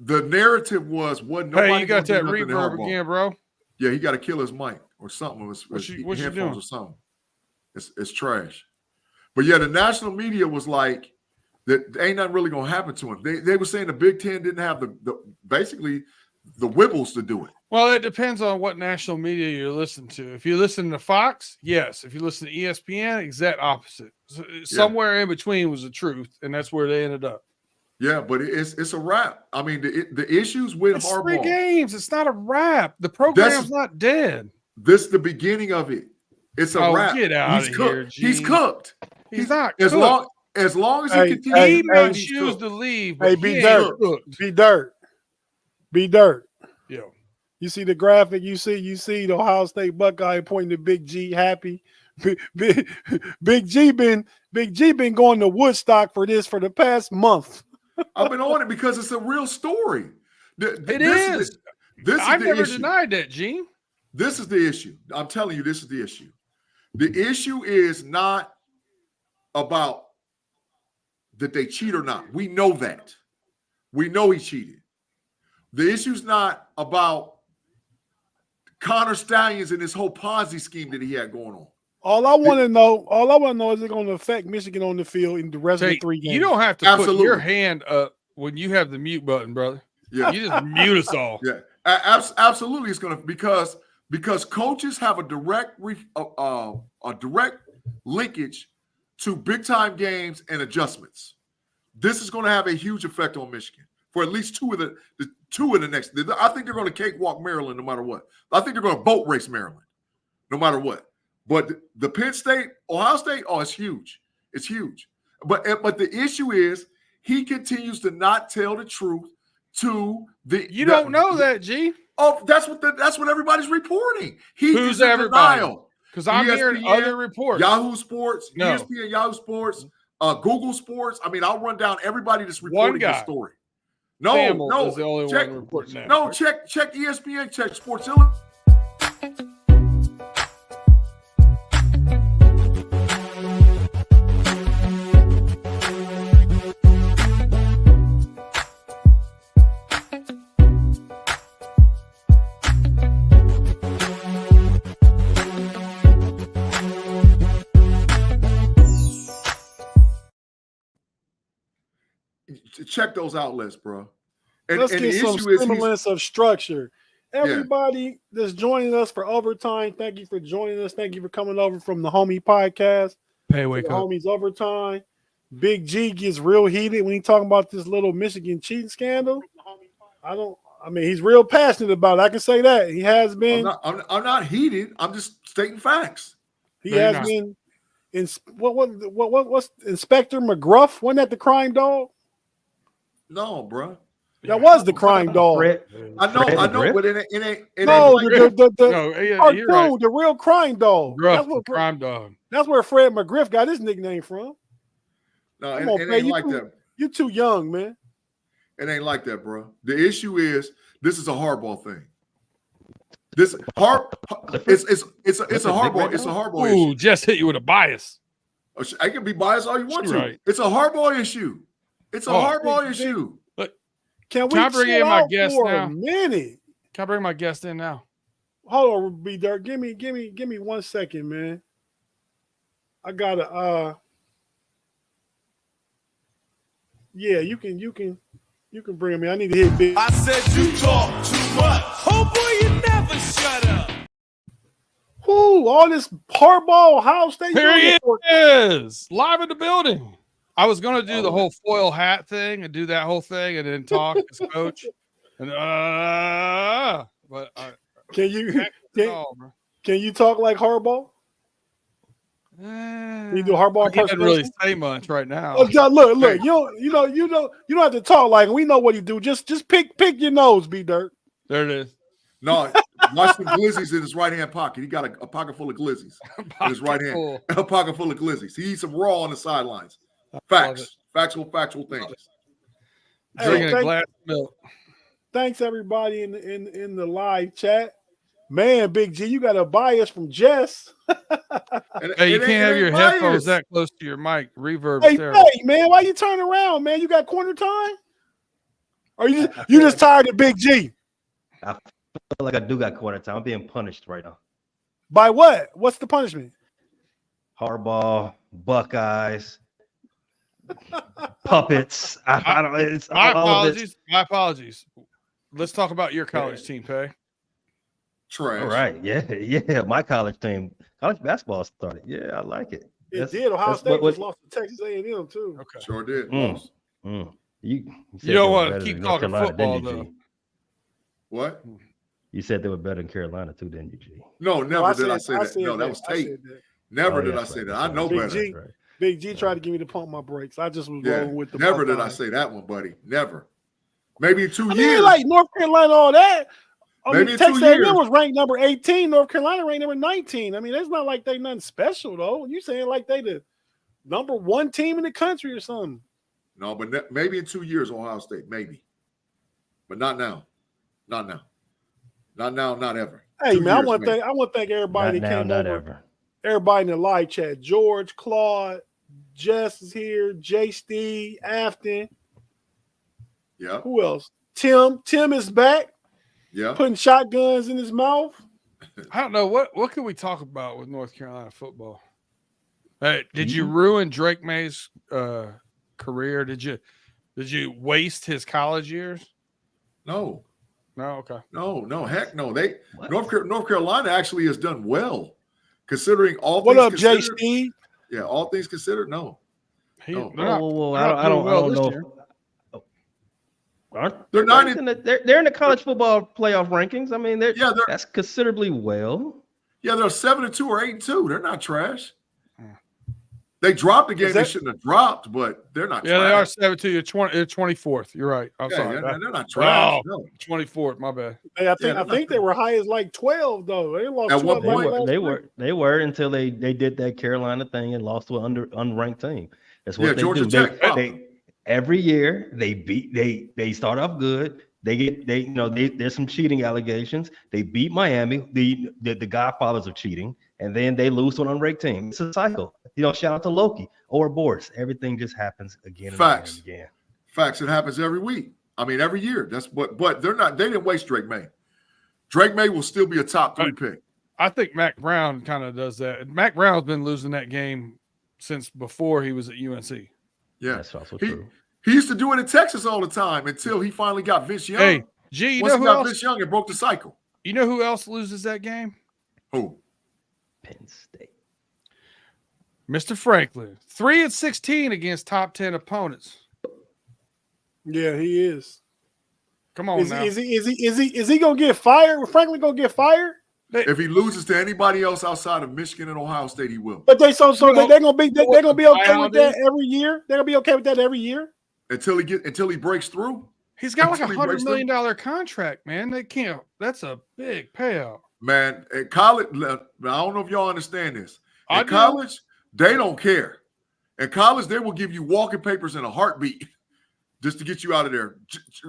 the narrative wasn't nobody. Hey, you got that reverb again, bro? Yeah, he got to kill his mic or something with what his you headphones doing? or something. It's trash. But yeah, the national media was like, that ain't nothing really gonna happen to him. They were saying the Big Ten didn't have basically the wibbles to do it. Well, it depends on what national media you're listening to. If you listen to Fox, yes. If you listen to ESPN, exact opposite. So somewhere in between was the truth, and that's where they ended up. Yeah, but it's a wrap. I mean, the issues with Harbaugh. 3 games. It's not a wrap. The program's not dead. This is the beginning of it. It's a wrap. Get out of here, Gene. He's cooked. He's not as cooked. As long as he continues, he may choose to leave. Hey, be dirt. Yo, you see the graphic? You see the Ohio State Buckeye pointing to Big G, happy. Big G been going to Woodstock for the past month. I've been on it because it's a real story. It is. I've never denied that, Gene. This is the issue. I'm telling you, this is the issue. The issue is not about that they cheat or not. We know that. We know he cheated. The issue's not about Connor Stallions and this whole Ponzi scheme that he had going on. All I want to know is it going to affect Michigan on the field in the rest of the 3 games. You don't have to put your hand up when you have the mute button, brother. Yeah, you just mute us all. Yeah, absolutely. It's going to because coaches have a direct linkage to big time games and adjustments. This is going to have a huge effect on Michigan for at least two of the next. I think they're going to cakewalk Maryland no matter what. I think they're going to boat race Maryland no matter what. But the Penn State, Ohio State, it's huge. It's huge. But the issue is he continues to not tell the truth to the. You don't know that, G. Oh, that's what everybody's reporting. Who's everybody? Because I'm hearing other reports. Yahoo Sports, ESPN, Yahoo Sports, Google Sports. I mean, I'll run down everybody that's reporting this story. No, is the only one reporting that. No, check ESPN, check Sports Illustrated. Check those outlets, bro. Let's get some semblance of structure. Everybody that's joining us for overtime, thank you for joining us. Thank you for coming over from the Homie Podcast. Hey, wake up. Homies Overtime. Big G gets real heated when he's talking about this little Michigan cheating scandal. He's real passionate about it. I can say that. He has been. I'm not heated. I'm just stating facts. He has been. What's Inspector McGruff? Wasn't that the crime dog? No, bro. That was the crime dog. I know, but it ain't. No, the real crime dog. Gruff, the crime dog. That's where Fred McGriff got his nickname from. No, it ain't like that. You're too young, man. It ain't like that, bro. The issue is this is a Harbaugh thing. It's a Harbaugh issue. Ooh, just hit you with a bias. I can be biased all you want to. Right. It's a Harbaugh issue. It's a Harbaugh issue. Can I bring in my guest now? Can I bring my guest in now? Hold on, B Dirt. Give me 1 second, man. I gotta yeah, you can bring me. I need to hit big. I said you talk too much. Oh boy, you never shut up. Whoo, all this Harbaugh Ohio State. Here he is, live in the building. I was going to do the whole foil hat thing and do that whole thing and then talk as coach. And but can you talk like Harbaugh? You do Harbaugh. I can't really say much right now. Oh, God, look. You don't have to talk like him. We know what you do. Just pick your nose, B Dirt. There it is. No, watch the glizzies in his right hand pocket. He got a pocket full of glizzies in his right hand. A pocket full of glizzies. He eats some raw on the sidelines. Facts. Factual things. Drinking a glass of milk. Thanks everybody in the live chat. Man, Big G, you got a bias from Jess. Hey, you can't have your headphones that close to your mic. Reverb. Hey, man, why you turn around, man? You got corner time? Or you I you feel just tired of Big G? I feel like I do got corner time. I'm being punished right now. By what? What's the punishment? Harbaugh, Buckeyes, puppets. I don't. It's My all of it. apologies. My apologies. Let's talk about your college team, Pay. Trash. All right. Yeah. My college team, college basketball started. Yeah, I like it. It did. Ohio that's State what- just lost to Texas A&M too. Okay. Sure did. Mm. Lost. You said You don't they were want to better keep than North talking Carolina, football, didn't you, though. G? What? You said they were better than Carolina too, didn't you, G? No, never I did I said- say that. No, that was I Tate. said that. Never Oh, did I that's say right, that. that's I right, know that's Big better. G. right. Big G tried to get me to pump my brakes. I just was Yeah. rolling with the Never did I Buckeyes. say that one, buddy. Never. Maybe in 2 I years. mean, like North Carolina, all that. I Maybe mean, in 2 Texas A&M years. was ranked number 18. North Carolina ranked number 19. I mean, it's not like they nothing special though. You saying like they the number 1 team in the country or something? No, but maybe in 2 years, Ohio State, maybe. But not now. Not now. Not now, not ever. Hey 2 man, I years, want to maybe. thank everybody Not that now, came not over. ever. Everybody in the live chat. George, Claude, Jess is here. J. Steve, Afton. Yeah. Who else? Tim. Tim is back, Yeah. putting shotguns in his mouth. I don't know what can we talk about with North Carolina football. Hey, did you Mhm. ruin Drake May's career? Did you waste his college years? No. No, okay. No. Heck no. What? North Carolina actually has done well, considering all What things up, J. considered. Steve? Yeah, all things considered. No. He, No. they're not- Whoa. they're not I doing don't well this know. year. Aren't They're they not ranked in they're in the college football playoff rankings. I mean, they're Yeah, that's considerably well. they're 7-2 or 8-2. They're not trash. Hmm. They dropped a game Is they that- shouldn't have dropped, but they're not Yeah, they are trash. 7-2. You're 24th. You're right. I'm sorry. They're not trash. Oh. No. 24th. My bad. Hey, I think they're they were high as like 12 though. They lost At two one of They them point- last week. they were until they did that Carolina thing and lost to an unranked team. That's what Yeah, they Georgia do. Tech popped They every year they start off good. There's some cheating allegations. They beat Miami, the godfathers of cheating, and then they lose to an unranked team. It's a cycle. Shout out to Loki or Boris. Everything just happens again and Facts. again. Facts. It happens every week. I mean, every year. But they're not. They didn't waste Drake May. Drake May will still be a top 3 pick. I think Mac Brown kind of does that. Mac Brown's been losing that game since before he was at UNC. Yeah, That's also he, true. he used to do it in Texas all the time until he finally got Vince Young. Hey, G, you Once know he who got else? Vince Young, it broke the cycle. You know who else loses that game? Who? Penn State. Mr. Franklin. 3-16 against top 10 opponents. Yeah, he is. Come on now. Is he gonna get fired? Was Franklin gonna get fired? If he loses to anybody else outside of Michigan and Ohio State, he will. But they're gonna be okay with Buyout that is? every year. They're gonna be okay with that every year. Until he breaks through. He's got like Until he $100 breaks million contract, man. They can't. That's a big payout. Man, at college, I don't know if y'all understand this. I At do. college, they don't care. At college, they will give you walking papers in a heartbeat just to get you out of there.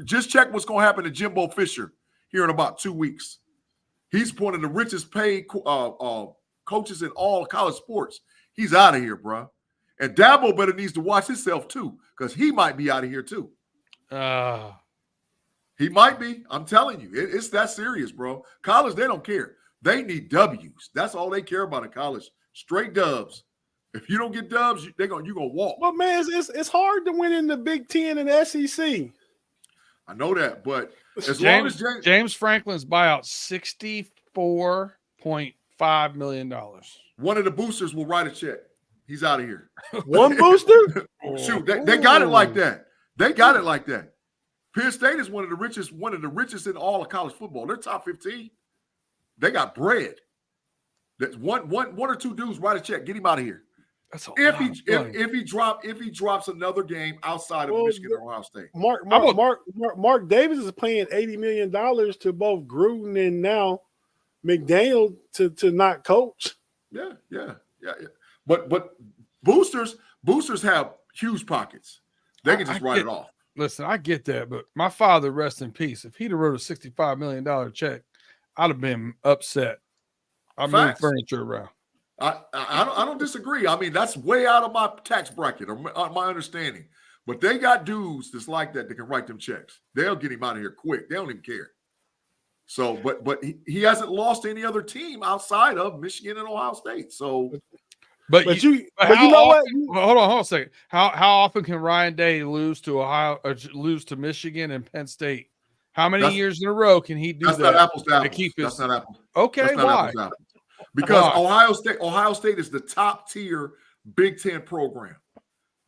Just check what's going to happen to Jimbo Fisher here in about 2 weeks. He's one of the richest paid coaches in all college sports. He's out of here, bro. And Dabo better needs to watch himself too, because he might be out of here too. He might be. I'm telling you, it's that serious, bro. College, they don't care. They need W's. That's all they care about in college. Straight dubs. If you don't get dubs, you're gonna walk. But man, it's hard to win in the Big Ten and SEC. I know that, but as long as James Franklin's buyout $64.5 million. one of the boosters will write a check, he's out of here. One booster? Shoot, they got it like that. They got it like that. Penn State is one of the richest in all of college football. They're top 15. They got bread. That's one or two dudes write a check, get him out of here. That's a If lot of money. if he drops another game outside of Well, Michigan or Ohio State. Mark Davis is paying $80 million to both Gruden and now McDaniel to not coach. Yeah. But boosters have huge pockets. They can just write it off. Listen, I get that, but my father, rest in peace. If he'd have wrote a $65 million check, I'd have been upset. I moved Facts. furniture around. I don't disagree. I mean, that's way out of my tax bracket or my understanding. But they got dudes that's like that can write them checks. They'll get him out of here quick. They don't even care. So, but he hasn't lost to any other team outside of Michigan and Ohio State. So, But you know what? Hold on a second. How often can Ryan Day lose to Ohio or lose to Michigan and Penn State? How many years in a row can he do that? That's not apples to apples. Keep That's not apples. Okay, that's not why? apples to apples. Because Ohio State is the top tier Big Ten program.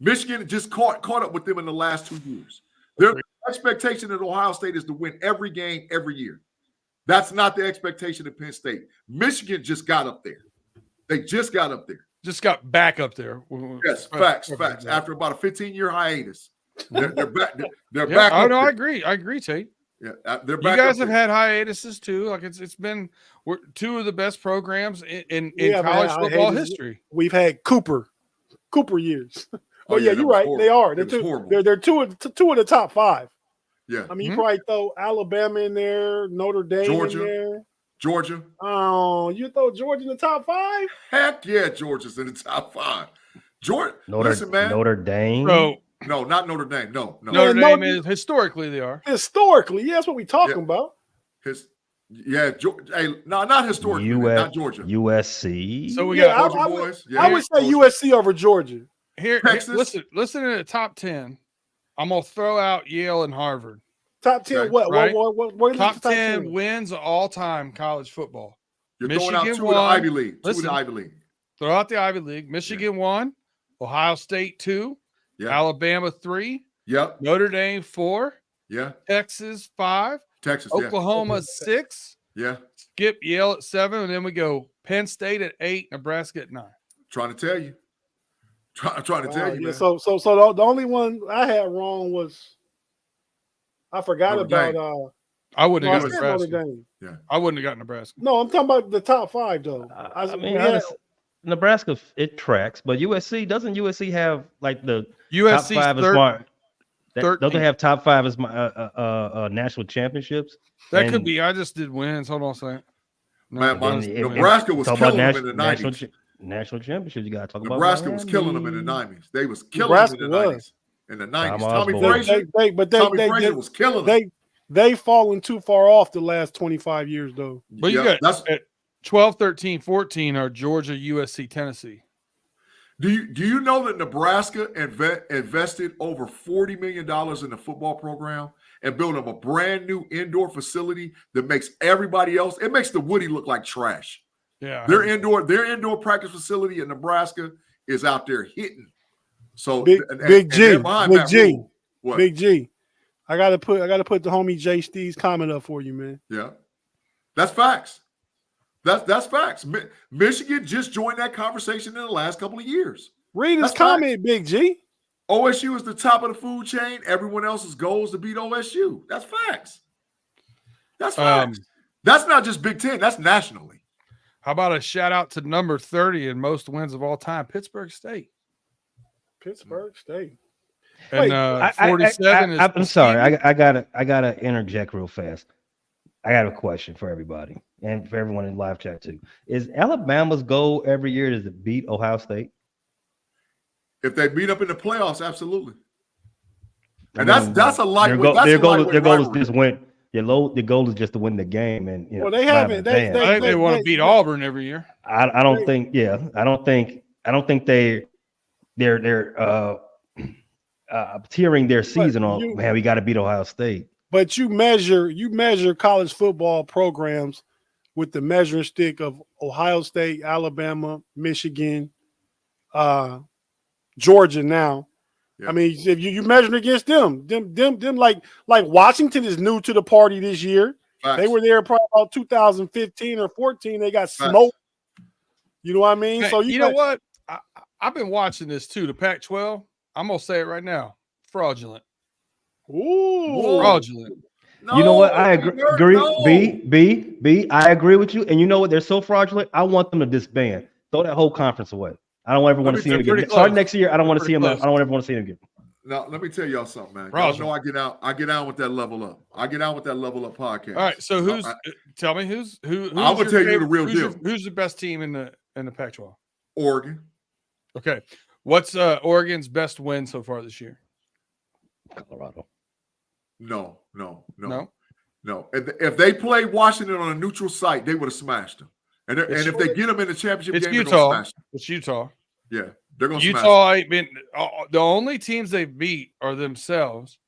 Michigan just caught up with them in the last 2 years. Their expectation at Ohio State is to win every game every year. That's not the expectation at Penn State. Michigan just got up there. They just got up there. Just got back up there. Yes, facts. After about a 15-year hiatus, they're back. They're Yeah, back. I up know. there. I agree, Tate. Yeah, they're You back. guys up have there. had hiatuses too. Like it's been two of the best programs in haven't college had football hiatus. history. We've had Cooper years. Oh, yeah, that you're was right. horrible. They are. It was horrible. They're two of the top 5. Yeah. I mean, you probably throw Alabama in there, Notre Dame Georgia. in there. Georgia. Oh, you throw Georgia in the top 5? Heck yeah, Georgia's in the top 5. Georgia. Listen, man. Notre Dame. So No, not Notre Dame. No. Notre Dame is historically they are. Historically, yeah, that's what we're talking about. Not historically. Not Georgia. USC. So we Yeah, got Georgia boys. I would say USC over Georgia. here. Texas. Listen to the top 10. I'm gonna throw out Yale and Harvard. Top 10. Okay. What? Right. What Top 10 wins of all time college football. You're throwing out Michigan 2 of the won. Ivy League. Listen. 2 of the Ivy League. Throw out the Ivy League. Michigan 1, Ohio State 2, Yeah. Alabama 3, Yep. Notre Dame 4, Yeah. Texas 5, Texas. Oklahoma 6. Yeah. Skip Yale at 7, and then we go Penn State at 8, Nebraska at 9. Trying to tell you. Trying to tell you, yeah, man. so the only one I had wrong was I forgot Notre about Dame. I wouldn't no, have I got said Notre Nebraska. Dame. I wouldn't have got Nebraska. No, I'm talking about the top 5 though. I mean, we had- Nebraska it tracks, but USC doesn't USC have like the USC's top 5 as third. smart? Don't 13. they have top 5 as my national championships? That could And- be. I just did wins. Hold on a second. No, Man, Then it- Nebraska was talk about killing them in the national 90s. national championships. You got to talk Nebraska about was killing them in the Miami. 90s. They was killing Nebraska them in the was. 90s. In the 90s. Tom Tommy Osborne. Frazier. Tommy Frazier was killing them. They fallen too far off the last 25 years though. But you Yeah, got at 12, 13, 14 are Georgia, USC, Tennessee. Do you know that Nebraska invested over $40 million in the football program and built them a brand new indoor facility that makes everybody else? It makes the Woody look like trash. Yeah. Their indoor practice facility in Nebraska is out there hitting. So Big G. What? Big G. I gotta put the homie Jay Steve's comment up for you, man. Yeah, that's facts. That's facts. Michigan just joined that conversation in the last couple of years. Read his That's comment, Big G. OSU is the top of the food chain. Everyone else's goal is to beat OSU. That's facts. That's facts. That's not just Big Ten. That's nationally. How about a shout out to number 30 in most wins of all time, Pittsburgh State. Pittsburgh State. And Wait, 47 is. I'm sorry. I gotta interject real fast. I got a question for everybody and for everyone in live chat too. Is Alabama's goal every year to beat Ohio State? If they beat up in the playoffs, absolutely. And that's a lightweight. Their goal is rivalry. just win. The goal is just to win the game, and Well, they haven't. I think they want to beat Auburn every year. I don't think. Yeah, I don't think they're tiering their season on. Man, we got to beat Ohio State. But you measure college football programs with the measuring stick of Ohio State, Alabama, Michigan, Georgia now. Yeah. I mean, if you measure against them like Washington is new to the party this year. Facts. They were there probably about 2015 or 14. They got smoked. You know what I mean? Hey, So you know what? I've been watching this too. The Pac-12. I'm gonna say it right now. Fraudulent. Ooh. Fraudulent. No, You know what? I agree. no. B. I agree with you. And you know what? They're so fraudulent. I want them to disband. Throw that whole conference away. I don't ever want to see them again. Starting next year, I don't want to see them. I don't ever want to see them again. Now, let me tell y'all something, man. Y'all know I get out with that level up. I get out with that level up podcast. All right. So tell me who's I'm gonna tell you the real deal. Who's the best team in the Pac-12? Oregon. Okay. What's Oregon's best win so far this year? Colorado. No. No. If they played Washington on a neutral site, they would have smashed them. And if they get them in the championship It's game, they're going to Utah. smash them. It's Utah. Yeah, they're going to smash them. Utah ain't been the only teams they've beat are themselves,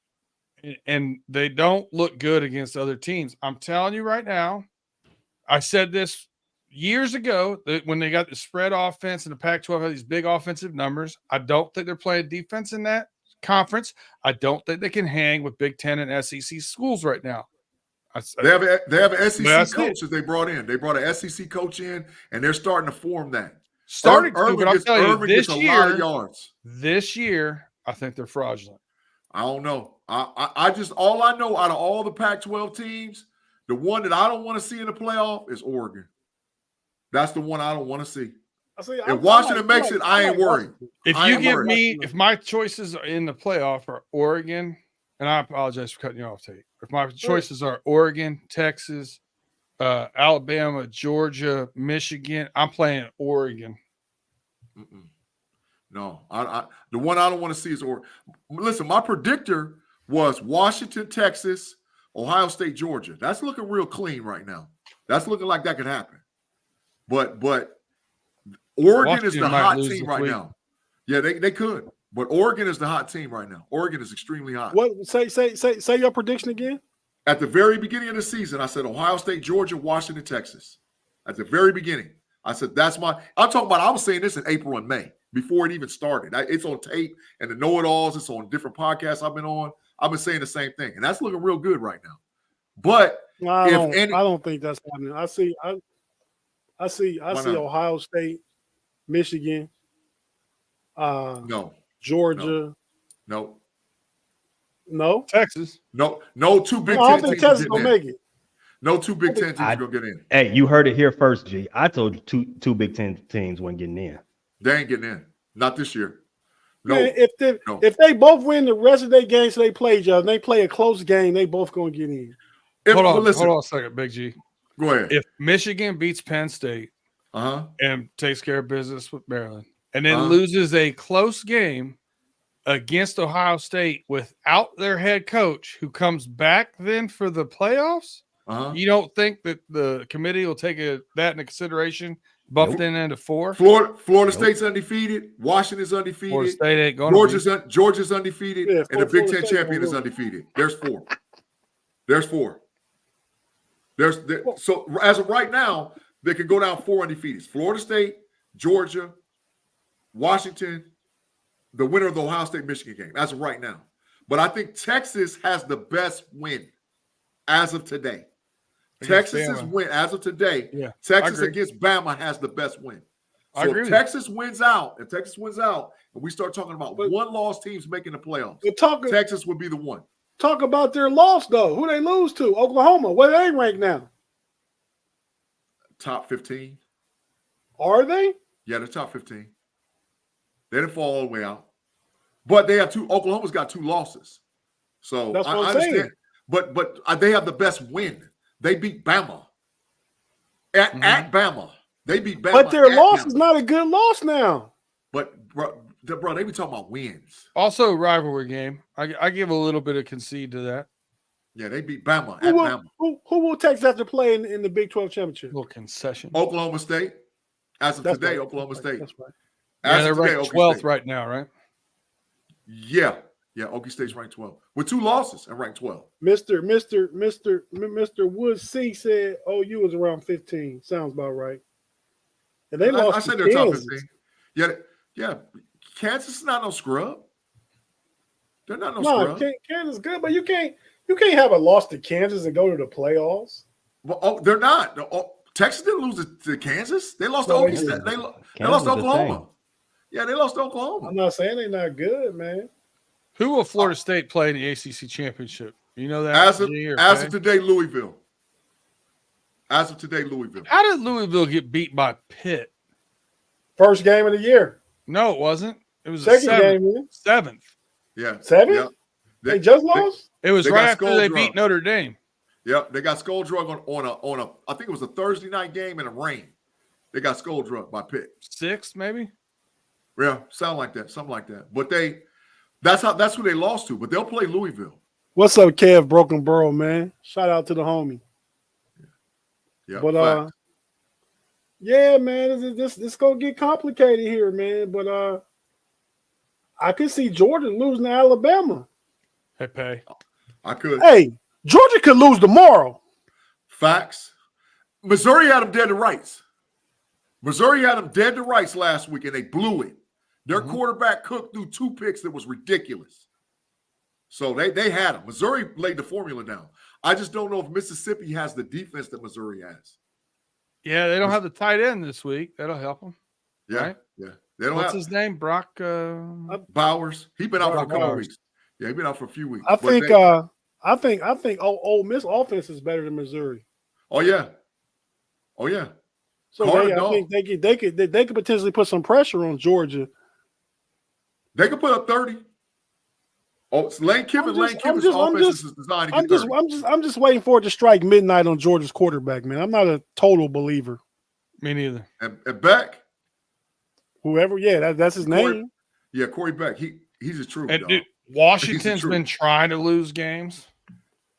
and they don't look good against other teams. I'm telling you right now, I said this years ago that when they got the spread offense and the Pac-12 had these big offensive numbers, I don't think they're playing defense in that conference. I don't think they can hang with Big Ten and SEC schools right now. They have an SEC That's coach that they brought in. They brought an SEC coach in, and they're starting to form that. Starting to, Irvin but I'm gets, telling you, Irvin gets this a lot of year, yards. this year, I think they're fraudulent. I don't know. I just all I know out of all the Pac-12 teams, the one that I don't want to see in the playoff is Oregon. That's the one I don't want to see. If Washington makes it, I ain't worried. If you give me, if my choices are in the playoff are Oregon, and I apologize for cutting you off, Tate. If my choices are Oregon, Texas, Alabama, Georgia, Michigan, I'm playing Oregon. No, the one I don't want to see is Oregon. Listen, my predictor was Washington, Texas, Ohio State, Georgia. That's looking real clean right now. That's looking like that could happen. But Oregon is the hot team right now. Yeah, they could. But Oregon is the hot team right now. Oregon is extremely hot. What say your prediction again? At the very beginning of the season, I said Ohio State, Georgia, Washington, Texas. At the very beginning, I said that's my. I'm talking about. I was saying this in April and May before it even started. It's on tape and the know-it-alls. It's on different podcasts I've been on. I've been saying the same thing, and that's looking real good right now. But I don't think that's happening. I see Ohio State, Michigan, no, Georgia, no, Texas, no two Big I Ten don't think teams Texas gonna gonna make it. No two Big Ten teams gonna get in. Hey, you heard it here first, G. I told you two Big Ten teams weren't getting in. They ain't getting in. Not this year. No. Man, if they both win the rest of their games they play each other, and they play a close game, they both gonna get in. Hold on a second, Big G. Go ahead. If Michigan beats Penn State and takes care of business with Maryland, and then loses a close game against Ohio State without their head coach, who comes back then for the playoffs, you don't think that the committee will take that into consideration? Buffed into 4. Florida State's undefeated. Washington's undefeated. Florida State ain't going. Georgia's undefeated, and the Big Ten champion is undefeated. There's 4. So as of right now, they could go down 4 undefeated. Florida State, Georgia, Washington, the winner of the Ohio State-Michigan game. As of right now, but I think Texas has the best win as of today. Texas's win as of today. Yeah, Texas against Bama has the best win. So if Texas wins out, and we start talking about one-loss teams making the playoffs, Texas would be the one. Talk about their loss though. Who they lose to? Oklahoma. Where they rank now? Top 15. Are they? Yeah, they're top 15. They didn't fall all the way out, but they have 2. Oklahoma's got 2 losses, so that's what I I'm understand. saying. But they have the best win. They beat Bama at Bama. They beat Bama, but their loss Bama. is not a good loss now. But bro, they be talking about wins. Also, rivalry game. I give a little bit of concede to that. Yeah, they beat Bama at Bama. Who will Texas have to play in the Big 12 championship? A little concession. Oklahoma State. As of today, Oklahoma State. That's right. Yeah, they're ranked 12th right now, right? Yeah, Okie State's ranked 12 with 2 losses and ranked 12. Mr. Woods C said OU was around 15. Sounds about right. And they lost. I said they're top 15. Yeah. Kansas is not no scrub. They're not no scrub. Kansas is good, but you can't have a loss to Kansas and go to the playoffs. Well, they're not. Texas didn't lose to Kansas. They lost to Okie State. They lost to Oklahoma. Yeah, they lost to Oklahoma. I'm not saying they're not good, man. Who will Florida State play in the ACC championship? You know that as of today, Louisville. How did Louisville get beat by Pitt? First game of the year. No, it wasn't. It was second game. 7th. Yeah. 7th? Yeah. They just lost? It was right after they beat Notre Dame. Yep, they got skull drug on a I think it was a Thursday night game in the rain. They got skull drug by Pitt. 6th, maybe? Yeah, something like that. But they That's who they lost to, but they'll play Louisville. What's up, Kev Broken Borough, man? Shout out to the homie. Yeah, But fact. yeah, man, this gonna get complicated here, man. But I could see Georgia losing to Alabama. Hey, Pay. I could. Hey, Georgia could lose tomorrow. Facts. Missouri had them dead to rights. Missouri had them dead to rights last week, and they blew it. Their quarterback Cook threw 2 picks that was ridiculous. So they had them. Missouri laid the formula down. I just don't know if Mississippi has the defense that Missouri has. Yeah, they don't have the tight end this week. That'll help them. Yeah, Right? yeah. They don't What's have his name? Brock. Bowers. He's been out for a couple Bowers. weeks. Yeah, he's been out for a few weeks. I But think Ole Miss offense is better than Missouri. oh yeah. So Carter, I think they could potentially put some pressure on Georgia. They could put up 30. Oh, it's Lane Kiffin's offense is designed to get 30. I'm just waiting for it to strike midnight on Georgia's quarterback, man. I'm not a total believer. Me neither. And Beck, Whoever, yeah, that's his name. yeah, Corey Beck. He's a true. And dog. dude, Washington's truth. been trying to lose games.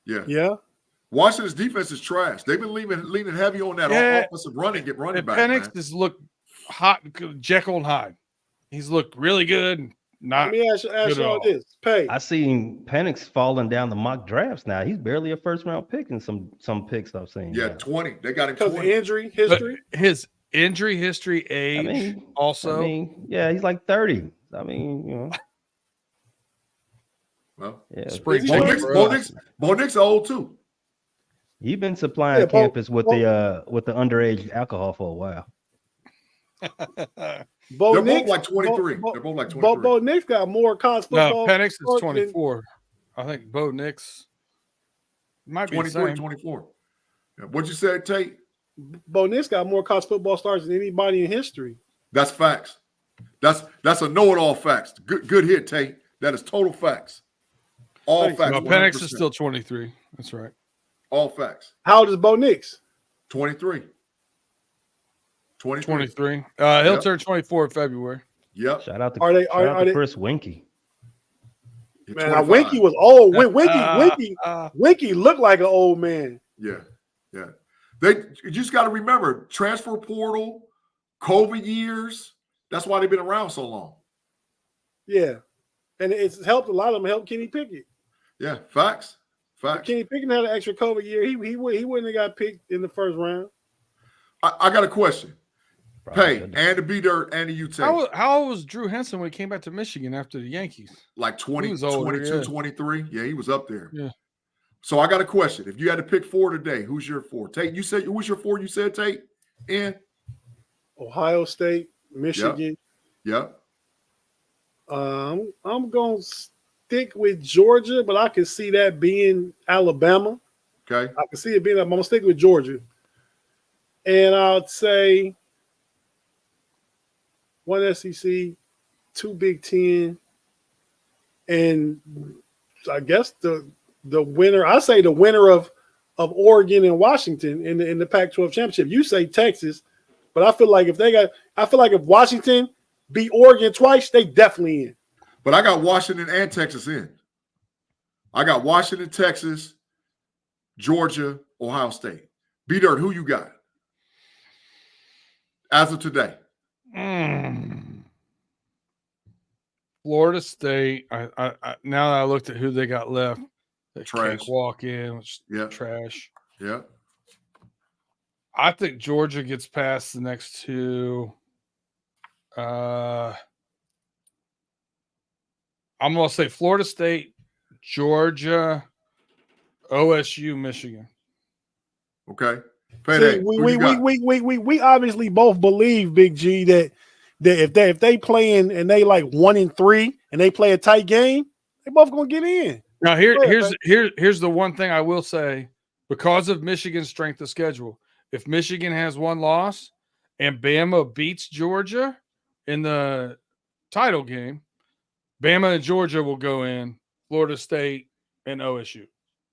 Yeah. Yeah. Washington's defense is trash. They've been leaning heavy on that offensive running, get running And back. Penix Man. has looked hot, Jekyll and Hyde. He's looked really good. And not Let me ask good you at all all. this. Pay. I seen Penix falling down the mock drafts now. He's barely a first round pick in some picks I've seen. Yeah, now. 20. They got him Because of 20. injury But history. his injury history, age, also. Yeah, he's like 30. I mean, Well, yeah. Spring Is he Bo training Nix, for Bo, us. Nix, Bo Nix old too. He's been supplying Yeah, campus with the underage alcohol for a while. Bo They're Nix, both like 23. They're both like 23. Bo Nix got more college No, football. Penix is than- 24. I think Bo Nix might be the 23, same. 24. Yeah. What'd you say, Tate? Bo Nix got more college football starts than anybody in history. That's facts. That's a know-it-all facts. Good hit, Tate. That is total facts. All Thanks. facts. No, Penix 100%. is still 23. That's right. all facts. How old is Bo Nix? 23. 23. 23. He'll Yep. turn 24 in February. Yep. Shout out to Are they- shout out are to they- Chris Winkie. Man, 25. Winky was old. Winky looked like an old man. Yeah. You just got to remember transfer portal, COVID years. That's why they've been around so long. Yeah. And it's helped a lot of them help Kenny Pickett. Yeah, facts. If Facts. Kenny Pickett had an extra COVID year, he wouldn't have got picked in the first round. I got a question. Pay Probably. and the B Dirt and the UT. How old was Drew Henson when he came back to Michigan after the Yankees? Like 20, He was older, 22, yeah. 23. Yeah, he was up there. Yeah. So I got a question. If you had to pick 4 today, who's your 4? Tate, you said who's your 4? You said Tate? And Ohio State, Michigan. yep. I'm gonna stick with Georgia, but I can see that being Alabama. Okay. I can see it being. I'm gonna stick with Georgia, and I'd say one SEC, 2 Big Ten, and I guess the winner. I say the winner of Oregon and Washington in the Pac-12 championship. You say Texas, but I feel like if Washington beat Oregon twice, they definitely in. But I got Washington and Texas in. I got Washington, Texas, Georgia, Ohio State. B Dirt, who you got? As of today. Florida State. I now that I looked at who they got left, they Trash. can't walk in, which is Yeah. trash. Yeah. I think Georgia gets past the next 2. I'm gonna say Florida State, Georgia, OSU, Michigan. Okay. See, Payday. Who you got? we obviously both believe, Big G, that if they playing and they like 1-3 and they play a tight game, they both gonna get in. Now Go ahead, here's the one thing I will say because of Michigan's strength of schedule. If Michigan has 1 loss and Bama beats Georgia in the title game, Bama and Georgia will go in, Florida State and OSU.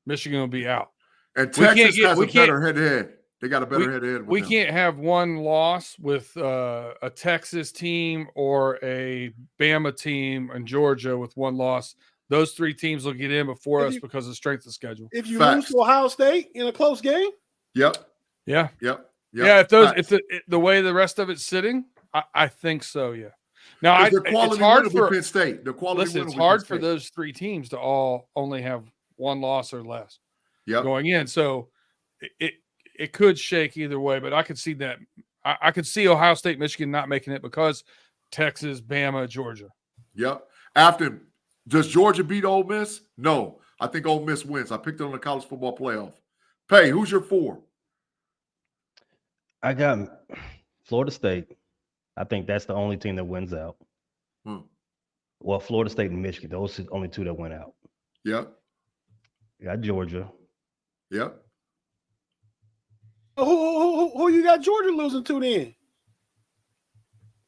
Michigan will be out. And We can't Texas get- has we a can't- better head-to-head They got a better head-to-head with We them. can't have one loss with a Texas team or a Bama team and Georgia with one loss. Those three teams will get in before us because of strength of schedule. If you Facts. lose to Ohio State in a close game, Yep. Yeah. Yep. Yeah. Facts. If the way the rest of it's sitting, I think so. Yeah. Now, Because the quality it's hard win for will be Penn State. The quality listen. win It's will be hard Penn for State. those three teams to all only have one loss or less Yep. going in. So it could shake either way, but I could see that. I could see Ohio State, Michigan not making it because Texas, Bama, Georgia. Yep. After, does Georgia beat Ole Miss? No. I think Ole Miss wins. I picked it on the college football playoff. Pay, who's your 4? I got Florida State. I think that's the only team that wins out. Well, Florida State and Michigan, those are the only two that went out. Yep. Got Georgia. Yep. who you got Georgia losing to then?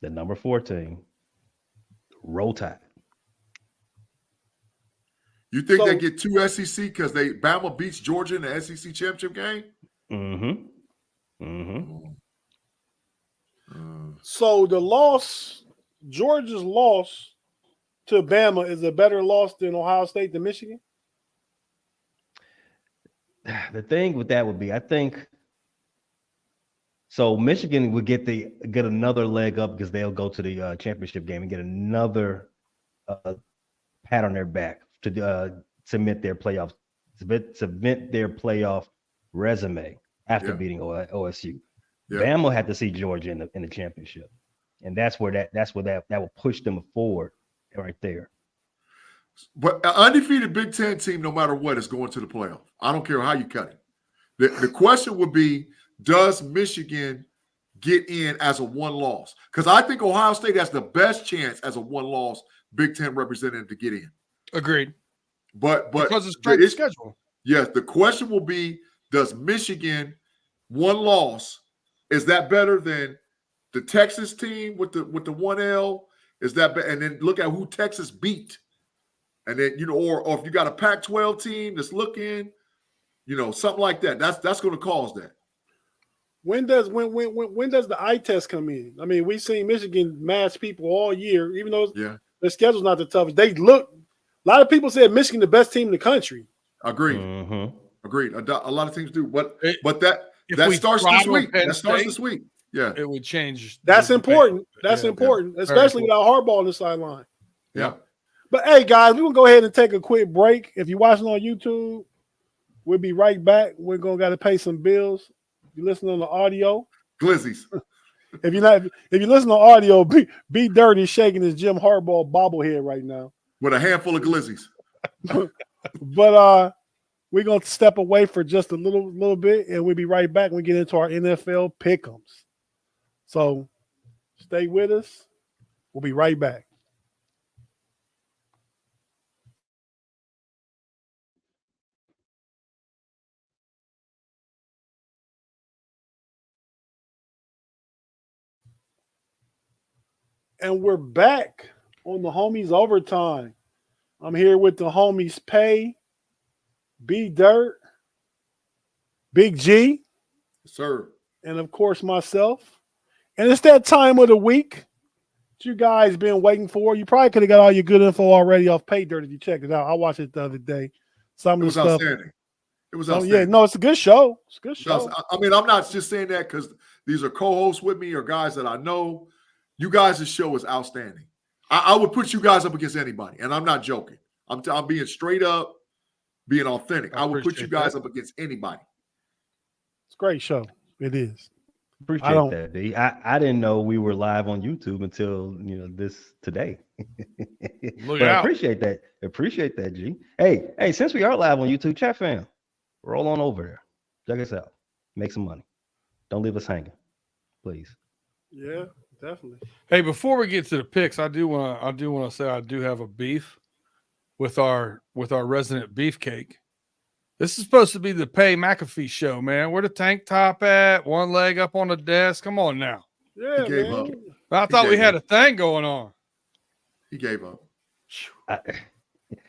The number 4 team. Roll Tide. You think So- they get 2 SEC because Bama beats Georgia in the SEC championship game? So Georgia's loss to Bama is a better loss than Ohio State to Michigan? The thing with that would be, I think, so Michigan would get another leg up because they'll go to the championship game and get another pat on their back to submit their playoff resume after beating OSU. Yeah. Bama had to see Georgia in the championship, and that's where that will push them forward right there. But an undefeated Big Ten team, no matter what, is going to the playoff. I don't care how you cut it. The question would be, does Michigan get in as a one loss? Because I think Ohio State has the best chance as a one loss Big Ten representative to get in. Agreed. But Because of strength of schedule. Yes, the question will be, does Michigan one loss, is that better than the Texas team with the 1L? Is that better? And then look at who Texas beat. And then, or if you got a Pac-12 team that's looking, something like that. That's going to cause that. When does the eye test come in? I mean, we've seen Michigan match people all year, even though their schedule's not the toughest. They look. A lot of people said Michigan the best team in the country. Agreed. Mm-hmm. Agreed. A lot of teams do, but that If we starts this throttle week. Penn That starts State, this week. Yeah, it would change. That's the important. debate. That's Yeah, important, yeah. especially Very without Harbaugh on the sideline. yeah. But hey, guys, we're gonna go ahead and take a quick break. If you're watching on YouTube, we'll be right back. We're gonna got to pay some bills. If you listen on the audio, Glizzies. if you listen on audio, be dirty shaking his Jim Harbaugh bobblehead right now. With a handful of glizzies. But we're gonna step away for just a little bit, and we'll be right back when we get into our NFL pick'ems. So stay with us. We'll be right back. And we're back on the homies overtime. I'm here with the homies Pay, B Dirt, Big G, Sir. and of course myself. And it's that time of the week that you guys been waiting for. You probably could have got all your good info already off Pay Dirt if you checked it out. I watched it the other day. Some It of the was stuff. outstanding. It was Oh, outstanding. yeah, no, it's a good show. It's a good show. I mean, I'm not just saying that because these are co-hosts with me or guys that I know. You guys' show is outstanding. I would put you guys up against anybody, and I'm not joking. I'm being straight up, being authentic. I would put you guys up against anybody. It's a great show. It is. Appreciate that, D. I didn't know we were live on YouTube until this today. Look But I out. appreciate that. Appreciate that, G. Hey, since we are live on YouTube, chat fam, roll on over there. Check us out. Make some money. Don't leave us hanging, please. Yeah, definitely. Hey, before we get to the picks, I do want to say I do have a beef with our resident beefcake. This is supposed to be the Pay McAfee show, man. Where the tank top at? One leg up on the desk. Come on now. Yeah, He gave man. up. I thought we gave had up. a thing going on. He gave up.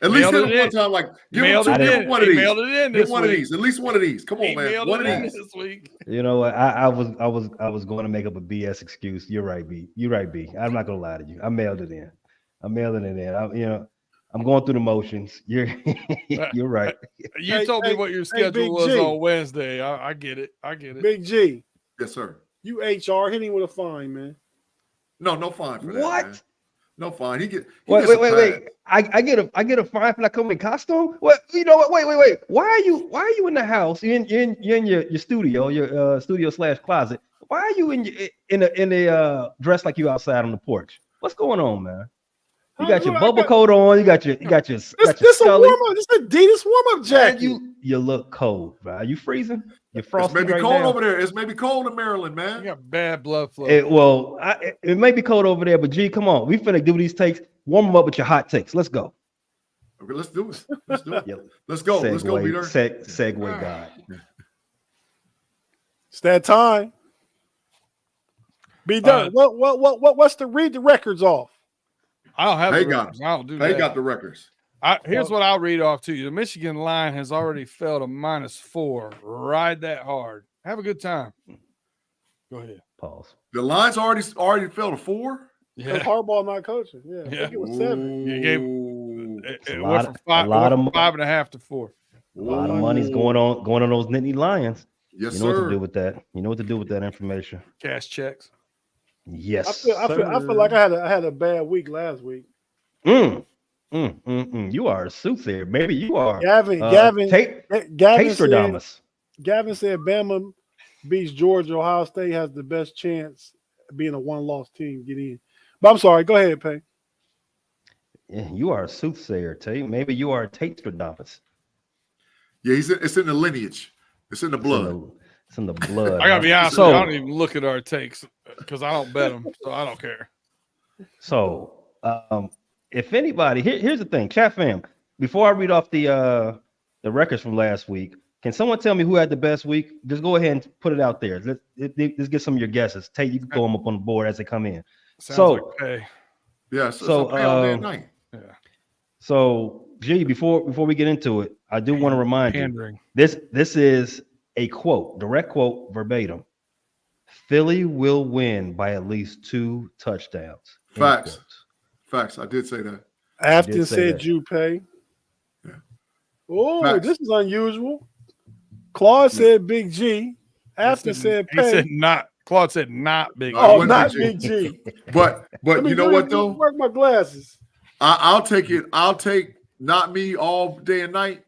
At least Mailed hit it him one in. time. Like give him Mailed two, it give in. him one He of these. mailed it in Give this one of week. these. At least one of these. Come He on, man. mailed One it of in these. this week. You know what? I was going to make up a BS excuse. You're right, B. You're right, B. I'm not gonna lie to you. I mailed it in. I'm mailing it in. I'm going through the motions. You're right. You told me what your schedule Big was G. on Wednesday. I get it. I get it. Big G, Yes, sir. you HR, hit him with a fine, man. No fine for that. What? Man. No fine. He Wait. gets a pass. I get a fine for not coming in costume. What? You know what? Wait. Why are you in the house? You're in your studio, your studio / closet. Why are you in a dress like you outside on the porch? What's going on, man? You got your bubble coat on. You got your This a Scully. warm up. This is Adidas warm up jacket. You look cold, bro. Are you freezing? You're It's frosty maybe right cold now. over there. It's maybe cold in Maryland, You man. got bad blood flow. It may be cold over there, but G, come on. We finna do these takes. Warm them up with your hot takes. Let's go. Okay, let's do it. Let's do it. Yep. Let's go. Let's go, Peter. Segue God. It's that time. Be done. What's the read the records off? I don't have They the got records. I don't do They that. got the records. Here's what I'll read off to you. The Michigan line has already fell to -4. Ride that hard. Have a good time. Go ahead. Pause. The line's already fell to 4. Because Yeah. Harbaugh not coaching. Yeah. I Yeah. think it was 7. You gave- Ooh. It a went lot from of- five, a lot it went of- from 5.5 to 4. A lot of money's going on those Nittany Lions. Yes, You know what sir. to do with that. You know what to do with that information. Cash checks. Yes. I feel like I had a bad week last week. You are a soothsayer. Maybe you are. Gavin Tate Gavin said Stradamus. Bama beats Georgia. Ohio State has the best chance of being a one-loss team get in. But I'm sorry. Go ahead, Pay. Yeah, you are a soothsayer, Tate. Maybe you are a Tate Stradamus. Yeah, it's in the lineage. It's in the blood. It's in the blood. I gotta be honest. So- I don't even look at our takes because I don't bet them, so I don't care. So, if anybody, here's the thing, chat fam. Before I read off the records from last week, can someone tell me who had the best week? Just go ahead and put it out there. Let's get some of your guesses. Tate, you can throw them up on the board as they come in. Sounds like pay. Yeah, so pay all day and night. Yeah. So, G, before we get into it, I do want to remind you Pandering. this is a quote, direct quote, verbatim. Philly will win by at least 2 touchdowns. End Facts. quotes. Facts. I did say that. Afton did say said that. you Pay. Yeah. Oh, Facts. this is unusual. Claude said Big G. Afton said He Pay. said not. Claude said not big. Oh, What not Big Big G. But you know what though? Work my glasses. I'll take it. I'll take not me all day and night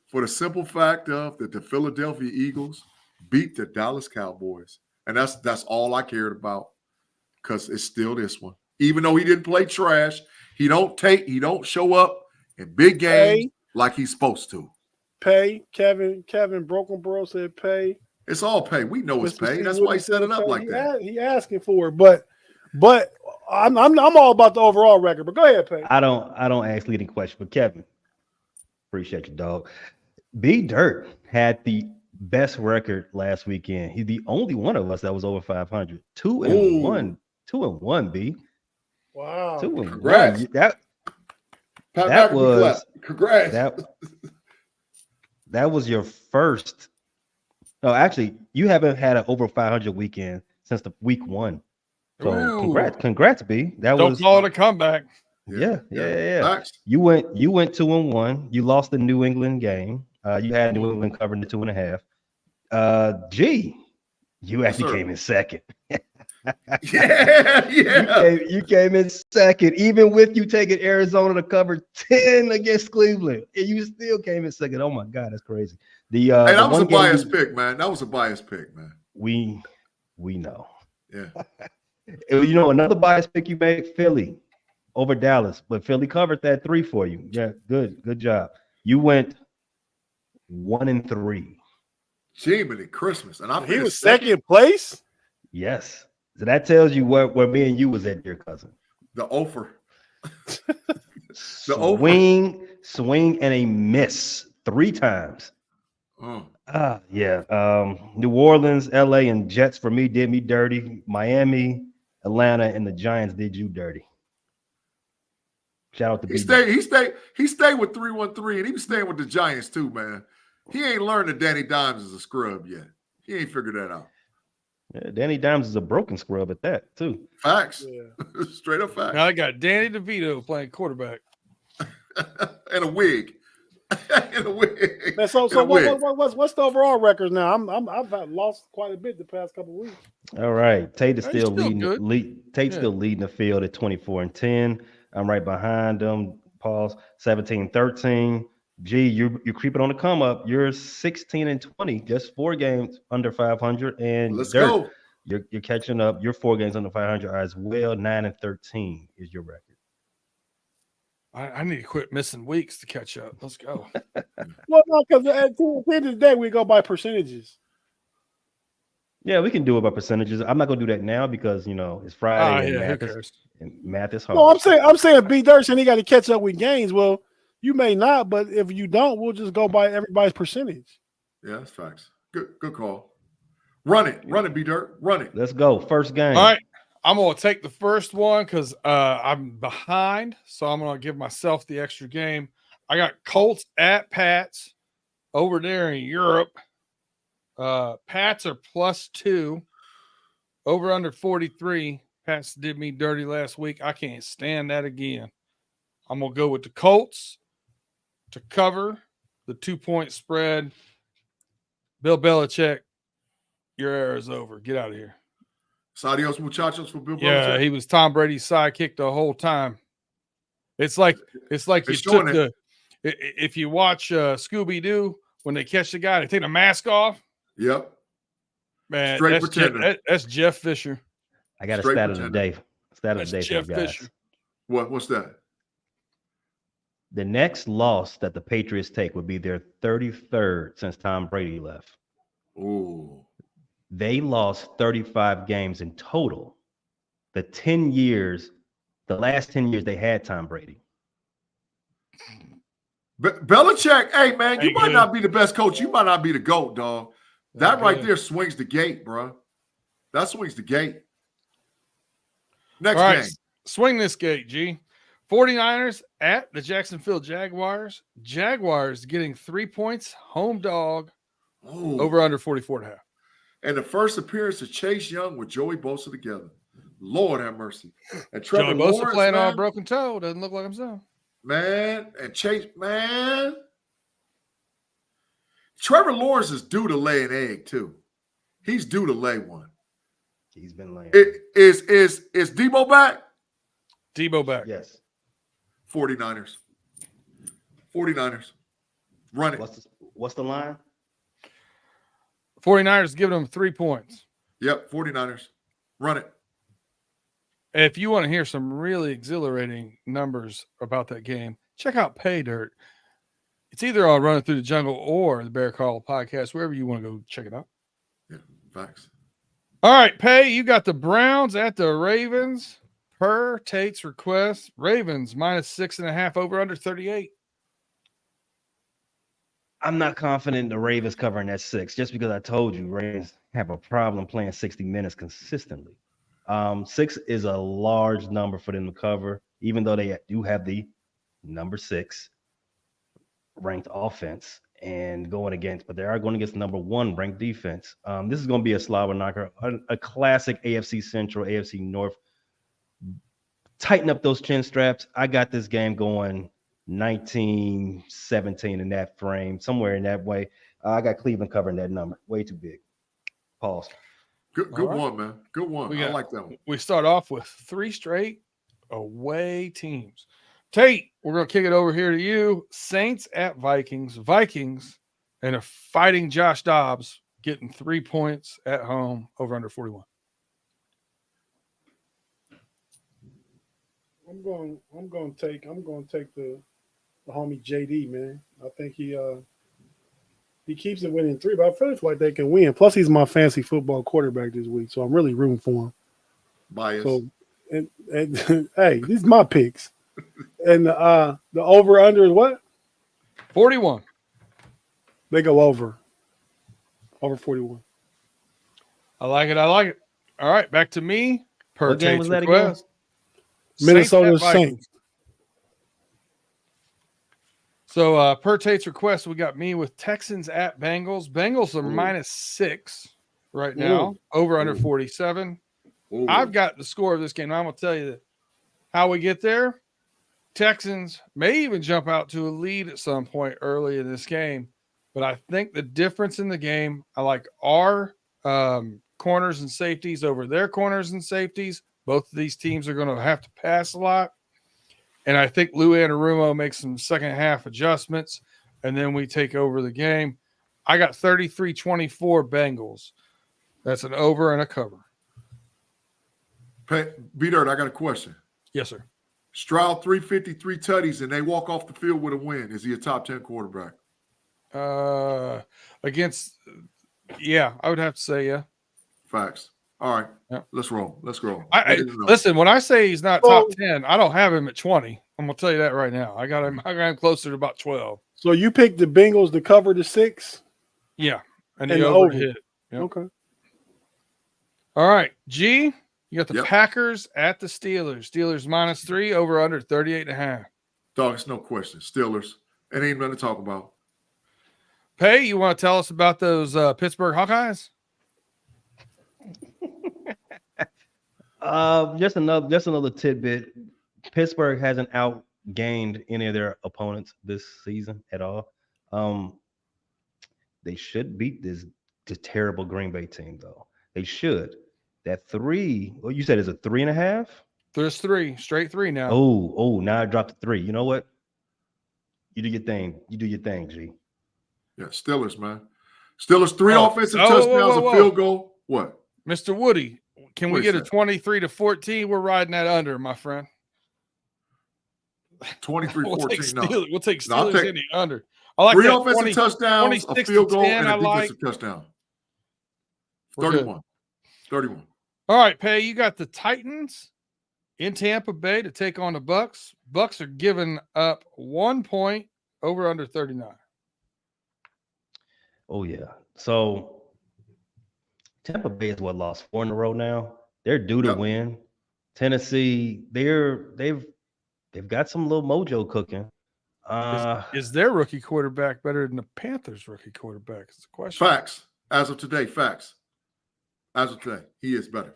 for the simple fact of that the Philadelphia Eagles beat the Dallas Cowboys. And that's all I cared about because it's still this one. Even though he didn't play trash, he don't show up in big games like he's supposed to. Pay. Kevin Broken Bro said Pay. It's all pay. We know it's Mr. pay. Steve That's why he Willis set it said up pay. like that. He asking for it, but I'm all about the overall record. But go ahead, Pay. I don't ask leading questions, but Kevin, appreciate you, dog. B Dirt had the best record last weekend. He's the only one of us that was over 500. 2-1. 2-1, B. Wow. 2-1. Congrats. That Pat McAfee was- clap. Congrats. that was your first. No, actually, you haven't had an over 500 weekend since the week 1. So Ooh. congrats, B. That Don't was call it a comeback. yeah. Facts. You went 2-1. You lost the New England game. You had New England covering the 2.5. G, you actually sir. came in second. Yeah. You came in second, even with you taking Arizona to cover 10 against Cleveland. And you still came in second. Oh my God, that's crazy. Hey, that was a biased pick, man. That was a biased pick, man. We know. Yeah. You know, another biased pick you made, Philly over Dallas, but Philly covered that 3 for you. Yeah, good job. You went 1-3. Jiminy Christmas. And I He finished was second place. Yes. So that tells you where me and you was at, dear cousin. The offer. Swing and a miss 3 times. Oh. New Orleans, LA, and Jets for me did me dirty. Miami, Atlanta, and the Giants did you dirty. Shout out to He B. stayed with 313, and he was staying with the Giants too, man. He ain't learned that Danny Dimes is a scrub yet. He ain't figured that out. Yeah, Danny Dimes is a broken scrub at that too. Facts. Yeah. Straight up facts. Now I got Danny DeVito playing quarterback. And a wig. And a wig. Man, so And a wig. what's the overall records now? I've lost quite a bit the past couple of weeks. All right, Tate is He's still still leading. good. Tate's Yeah. still leading the field at 24-10. I'm right behind him. Pause. 17-13. G, you're creeping on the come up. You're 16-20, just 4 games under 500. And Let's Dirk, go. You're catching up. You're 4 games under 500 as well. 9-13 is your record. I need to quit missing weeks to catch up. Let's go. Well, no, because at the end of the day, we go by percentages. Yeah, we can do it by percentages. I'm not gonna do that now because it's Friday Yeah, who and cares? math is hard. No, I'm saying B. Dirt and he got to catch up with gains. Well, you may not, but if you don't, we'll just go by everybody's percentage. Yeah, that's facts. Good call. Run it, B Dirt. Run it. Let's go. First game. All right. I'm going to take the first one because I'm behind. So I'm going to give myself the extra game. I got Colts at Pats over there in Europe. Pats are +2. Over under 43. Pats did me dirty last week. I can't stand that again. I'm going to go with the Colts to cover the 2-point spread. Bill Belichick, your era is over. Get out of here. Adios muchachos for Bill Belichick. Yeah, he was Tom Brady's sidekick the whole time. It's like you showing took if you watch Scooby-Doo, when they catch the guy, they take the mask off. Yep. Man, Straight that's pretender. that's Jeff Fisher. I got a Straight stat of the pretender. day. Stat of That's the day for Jeff you guys. Fisher. What's that? The next loss that the Patriots take would be their 33rd since Tom Brady left. Ooh. They lost 35 games in total. The last 10 years they had Tom Brady. Belichick, hey man, you Ain't might good. not be the best coach. You might not be the GOAT, dog. That Ain't right good. there swings the gate, bro. That swings the gate. Next All right, game. swing this gate, G. 49ers at the Jacksonville Jaguars. Jaguars getting 3 points, home dog, Ooh. over under 44.5. And the first appearance of Chase Young with Joey Bosa together. Lord have mercy. And Trevor Joey Bosa Lawrence, playing on a man, broken toe. Doesn't look like himself. man, and Chase, man. Trevor Lawrence is due to lay an egg too. He's due to lay one. He's been laying. Is Debo back? Debo back. Yes. 49ers. 49ers. Run it. What's the line? 49ers giving them 3 points. Yep, 49ers. Run it. If you want to hear some really exhilarating numbers about that game, check out Pay Dirt. It's either on Running Through the Jungle or the Bear Call podcast, wherever you want to go check it out. Yeah, facts. All right, Pay, you got the Browns at the Ravens per Tate's request. Ravens -6.5 over under 38. I'm not confident the Ravens covering that 6 just because I told you Ravens have a problem playing 60 minutes consistently. 6 is a large number for them to cover, even though they do have the number 6 ranked offense and but they are going against number 1 ranked defense. This is going to be a slobber knocker, a classic AFC Central, AFC North. Tighten up those chin straps. I got this game going 19-17 in that frame, somewhere in that way. I got Cleveland covering that number. Way too big. Pause. Good All right. one, man. Good one. I like that one. We start off with 3 straight away teams. Tate, we're going to kick it over here to you. Saints at Vikings. Vikings and a fighting Josh Dobbs getting 3 points at home over under 41. I'm going to take the homie JD, man. I think he keeps it winning 3, but I feel like they can win. Plus, he's my fantasy football quarterback this week, so I'm really rooting for him. Bias. So, and hey, these are my picks. And the over under is what? 41. They go over 41. I like it. All right, back to me. Per What game Tate's was that request. Minnesota Saints at Vikings. Saints. So per Tate's request, we got me with Texans at Bengals. Bengals are Ooh. -6 right now, over under Ooh. 47. Ooh. I've got the score of this game. I'm going to tell you how we get there. Texans may even jump out to a lead at some point early in this game. But I think the difference in the game, I like our corners and safeties over their corners and safeties. Both of these teams are going to have to pass a lot. And I think Lou Anarumo makes some second half adjustments, and then we take over the game. I got 33-24 Bengals. That's an over and a cover. B-Dirt, I got a question. Yes, sir. Stroud 353 tutties, and they walk off the field with a win. Is he a top 10 quarterback? Against, yeah, I would have to say, yeah. Facts. All right. Yeah. Let's roll. Listen, when I say he's not top 10, I don't have him at 20. I'm gonna tell you that right now. I got him closer to about 12. So you picked the Bengals to cover the 6? Yeah. And the the over to hit. Yep. Okay. All right. G, you got the Yep. Packers at the Steelers. Steelers -3, over under 38.5. Dog, it's no question. Steelers. It ain't nothing to talk about. Pay, you want to tell us about those Pittsburgh Hawkeyes? Just another tidbit. Pittsburgh hasn't outgained any of their opponents this season at all. They should beat this terrible Green Bay team, though. They should. That 3, well, you said is a 3.5? There's 3, straight 3 now. Oh, now I dropped to 3. You know what? You do your thing. G. Yeah, Steelers, man. Steelers 3 offensive touchdowns, a field goal. What? Mr. Woody, can we What get is a that? 23-14? We're riding that under, my friend. 23-14. No. We'll take No, I'll Steelers take in the under. I like 3 that offensive touchdowns, a 26 field to goal, 10, and I a like. defensive touchdown. We're good. 31. All right, Pay, you got the Titans in Tampa Bay to take on the Bucks. Bucks are giving up 1 point, over under 39. Oh yeah. So Tampa Bay is lost 4 in a row now. They're due to win. Tennessee, they've got some little mojo cooking. Is their rookie quarterback better than the Panthers' rookie quarterback? It's a question. Facts. As of today, facts. As of today, he is better.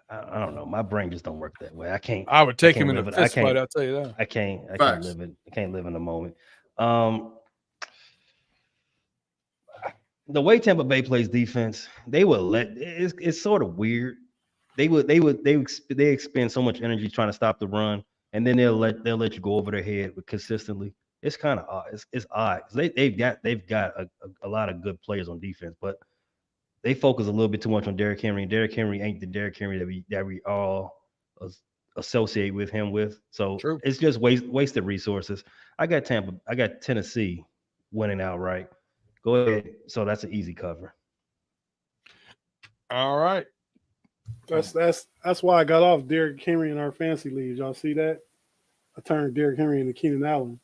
I don't know. My brain just don't work that way. I can't. I would take I him can't in a live fist fight. I'll tell you that. I can't Facts. live it. I can't live in the moment. The way Tampa Bay plays defense, they would let. It's sort of weird. They expend so much energy trying to stop the run, and then they'll let you go over their head consistently. It's kind of odd. It's odd. They've got a lot of good players on defense, but they focus a little bit too much on Derrick Henry. And Derrick Henry ain't the Derrick Henry that we all associate with him with. So True. It's just wasted resources. I got Tennessee winning outright. Go ahead. So that's an easy cover. All right. That's why I got off Derrick Henry in our fantasy leagues. Y'all see that? I turned Derrick Henry into Keenan Allen.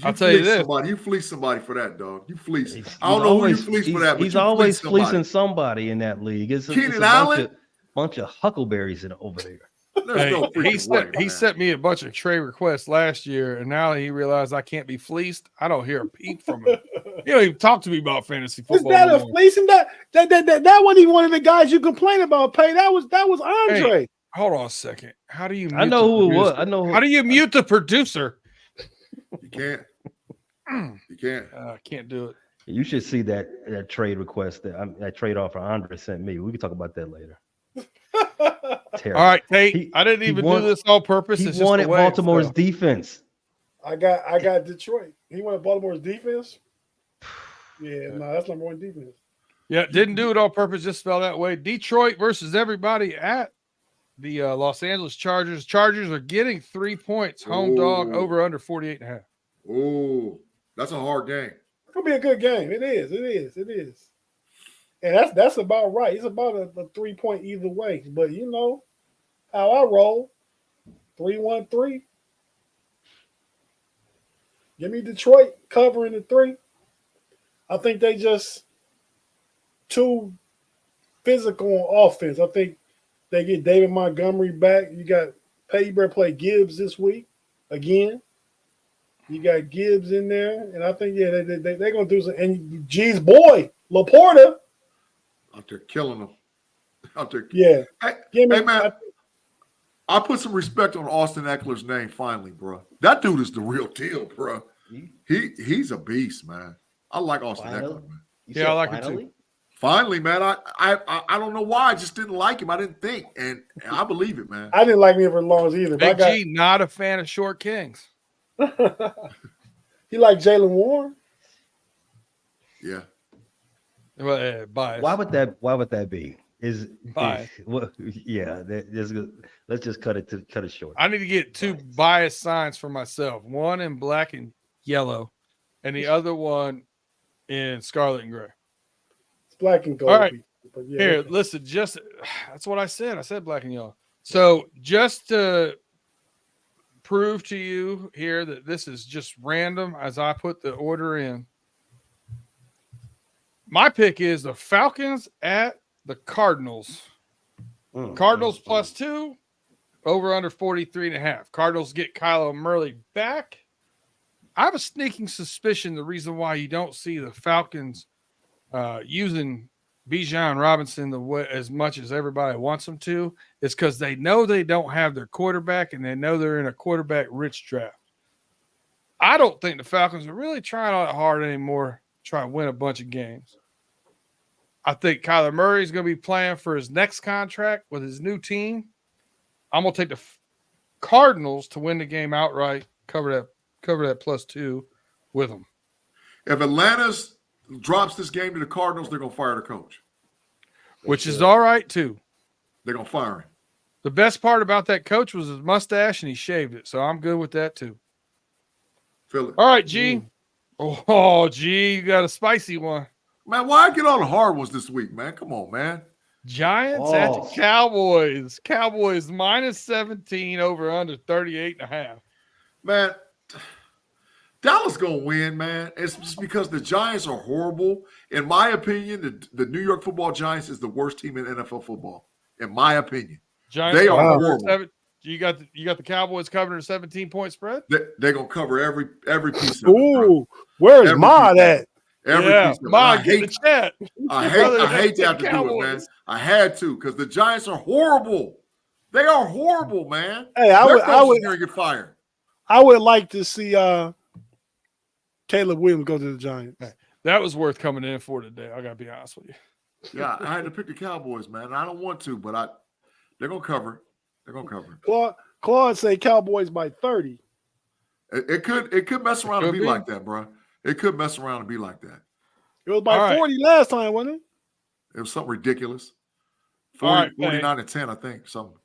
I'll tell you this. You fleece somebody for that, dog. You fleece. I He's don't know who you fleece for that, but he's you always fleece somebody. fleecing somebody in that league. It's Keenan a Allen? bunch of huckleberries over there. There's no freaking way, He man. sent me a bunch of trade requests last year, and now he realized I can't be fleeced. I don't hear a peep from him. He don't even talk to me about fantasy Is football. that a anymore. fleecing? That wasn't even one of the guys you complain about, Pay. That was Andre. Hey, hold on a second. How do you mute I know the who it was. producer? I know who. How do you mute the producer? You can't. You can't. I can't do it. You should see that trade request that trade offer Andre sent me. We can talk about that later. Terrible. All right, Tate. I didn't even do this on purpose. He It's just wanted the way Baltimore's it's defense. I got Detroit. He wanted Baltimore's defense. Yeah, no, that's number 1 defense. Yeah, didn't do it on purpose. Just fell that way. Detroit versus everybody at the Los Angeles Chargers. Chargers are getting 3 points. Home dog, Ooh. over under 48.5. Oh, that's a hard game. It's gonna be a good game. It is. And that's about right. It's about a 3-point either way. But you know how I roll. 3-1-3. Give me Detroit covering the 3. I think they just too physical on offense. I think they get David Montgomery back. You got Pay, you better play Gibbs this week. again. You got Gibbs in there, and I think they're gonna do some. And G's boy Laporta out there killing them. Out there, yeah. Hey man, I put some respect on Austin Eckler's name finally, bro. That dude is the real deal, bro. He's a beast, man. I like Austin Eckler, man. Yeah, I like it too. Finally, man. I don't know why. I just didn't like him. I didn't think, and I believe it, man. I didn't like him for long either. Big G, not a fan of short kings. He like Jalen Warren. Yeah. Well, bias. Why would that be? Bias. Yeah. Let's just cut it short. I need to get two bias signs for myself. One in black and yellow, and the other one in scarlet and gray. It's black and gold. All right. But yeah, Here, listen. Just that's what I said. I said black and yellow. So just to prove to you here that this is just random as I put the order in. My pick is the Falcons at the Cardinals. Cardinals +2, over under 43.5. Cardinals get Kyler Murray back. I have a sneaking suspicion the reason why you don't see the Falcons using Bijan Robinson as much as everybody wants them to is because they know they don't have their quarterback and they know they're in a quarterback-rich draft. I don't think the Falcons are really trying all that hard anymore to try to win a bunch of games. I think Kyler Murray is going to be playing for his next contract with his new team. I'm going to take the Cardinals to win the game outright, cover that +2 with them. If Atlanta drops this game to the Cardinals, they're going to fire the coach. Which is all right, too. They're going to fire him. The best part about that coach was his mustache, and he shaved it. So I'm good with that, too. Feel it. All right, G. Oh, G, you got a spicy one. Man, why I get all the hard ones this week, man? Come on, man. Giants at the Cowboys. Cowboys -17 over under 38.5. Man, Dallas going to win, man. It's just because the Giants are horrible. In my opinion, the New York Football Giants is the worst team in NFL football. In my opinion. Giants they are horrible. You got the Cowboys covering a 17-point spread? They're going to cover every piece of it. Ooh, where's Mod at? Every piece of it. Mod, get the chat. I hate to have to do it, man. I had to because the Giants are horrible. They are horrible, man. Hey, I would going to get fired. I would like to see Caleb Williams go to the Giants. That was worth coming in for today. I got to be honest with you. Yeah, I had to pick the Cowboys, man. I don't want to, but they're going to cover. They're going to cover. Claude say Cowboys by 30. It could mess around and be like that, bro. It could mess around and be like that. It was by 40 last time, wasn't it? It was something ridiculous. 49-10, I think. Something.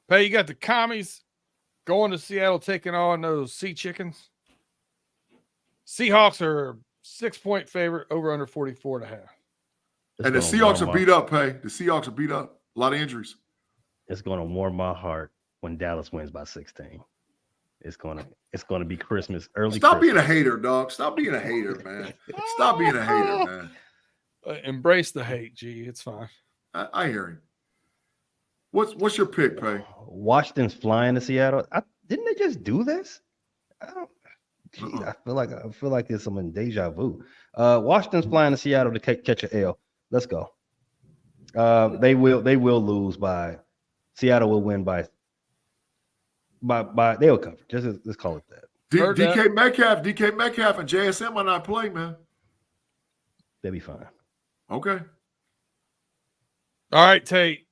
Hey, you got the Commies going to Seattle taking on those Sea Chickens. Seahawks are 6-point favorite over under 44.5. And the Seahawks are beat up, Pay. The Seahawks are beat up. A lot of injuries. It's going to warm my heart when Dallas wins by 16. It's going to be Christmas early. Stop being a hater, dog. Stop being a hater, man. Stop being a hater, man. Embrace the hate, G. It's fine. I hear him. What's your pick, Pay? Washington's flying to Seattle. Didn't they just do this? I feel like there's some deja vu. Washington's flying to Seattle to catch an L. Let's go. They will lose by. Seattle will win by they'll cover. Let's call it that. DK Metcalf and JSN might not play, man. They'll be fine. Okay. All right, Tate.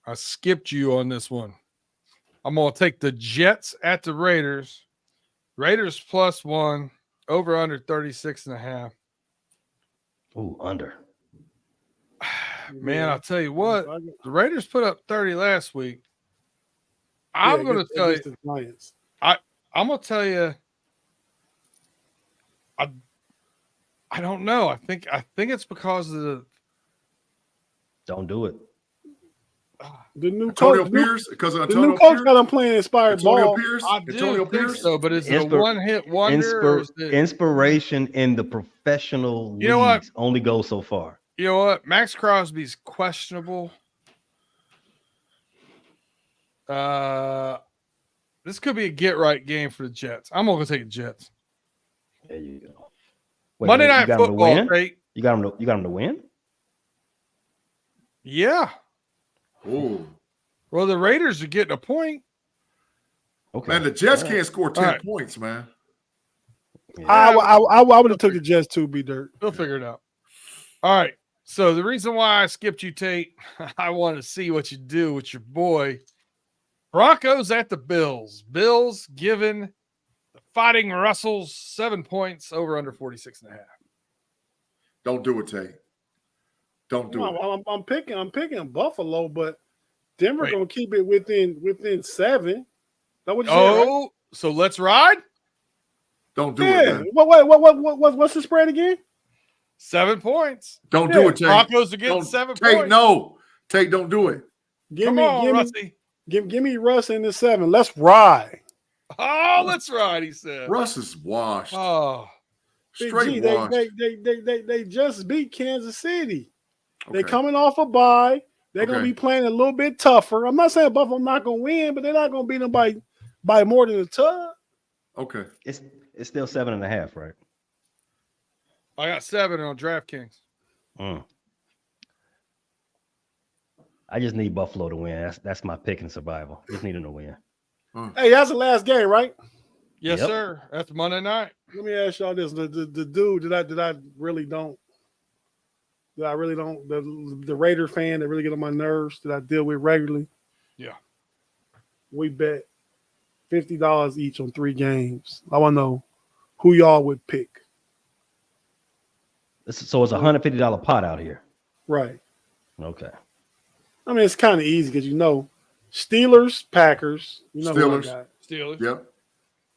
I skipped you on this one. I'm going to take the Jets at the Raiders. Raiders +1, over under 36.5. Ooh, under. Man, I'll tell you what. The Raiders put up 30 last week. I'm going to tell you. I'm going to tell you. I don't know. I think it's because of the. Don't do it. The new Antonio coach, Pierce, because of the Antonio new coach Pierce? got him playing inspired ball. Antonio Pierce. So, but is it a one-hit wonder? Inspiration in the professional leagues only goes so far. You know what? Max Crosby's questionable. This could be a get right game for the Jets. I'm gonna take the Jets. There you go. Monday Night you got 'em to Football, win? Tate. You got them to win? Yeah. Ooh. Well, the Raiders are getting a point. Okay. Man, the Jets All right. can't score 10 All right. points, man. Yeah. I would have took the Jets too, B Dirt. We'll figure it out. All right. So the reason why I skipped you, Tate, I want to see what you do with your boy. Broncos at the Bills. Bills giving the Fighting Russells 7 points over under 46.5. Don't do it, Tate. Don't do it. I'm picking Buffalo, but Denver Wait. gonna keep it within 7. That what you said, right? Oh, so let's ride? Don't do it, Yeah. man. What's the spread again? 7 points. Don't Yeah. do it, Tate. Broncos are getting Don't, 7 Tate, points. no. Tate, don't do it. Come on, Rusty. Give me Russ in the 7. Let's ride. Oh, let's ride, he said. Russ is washed. Oh, Big Straight G, washed. they just beat Kansas City. They Okay. coming off a bye. They're gonna Okay. be playing a little bit tougher. I'm not saying Buffalo not gonna win, but they're not gonna beat them by more than a touch. Okay. It's still 7.5, right? I got 7 on DraftKings. I just need Buffalo to win. That's my pick in survival. Just need them to win. Hey, that's the last game, right? Yes, Yep. sir. That's Monday night. Let me ask y'all this: the dude that I really don't the Raider fan that really get on my nerves that I deal with regularly. Yeah. We bet $50 each on 3 games. I want to know who y'all would pick. So it's a $150 pot out here. Right. Okay. I mean, it's kind of easy because Steelers, Packers. You know who I Steelers. got. Steelers. Yep.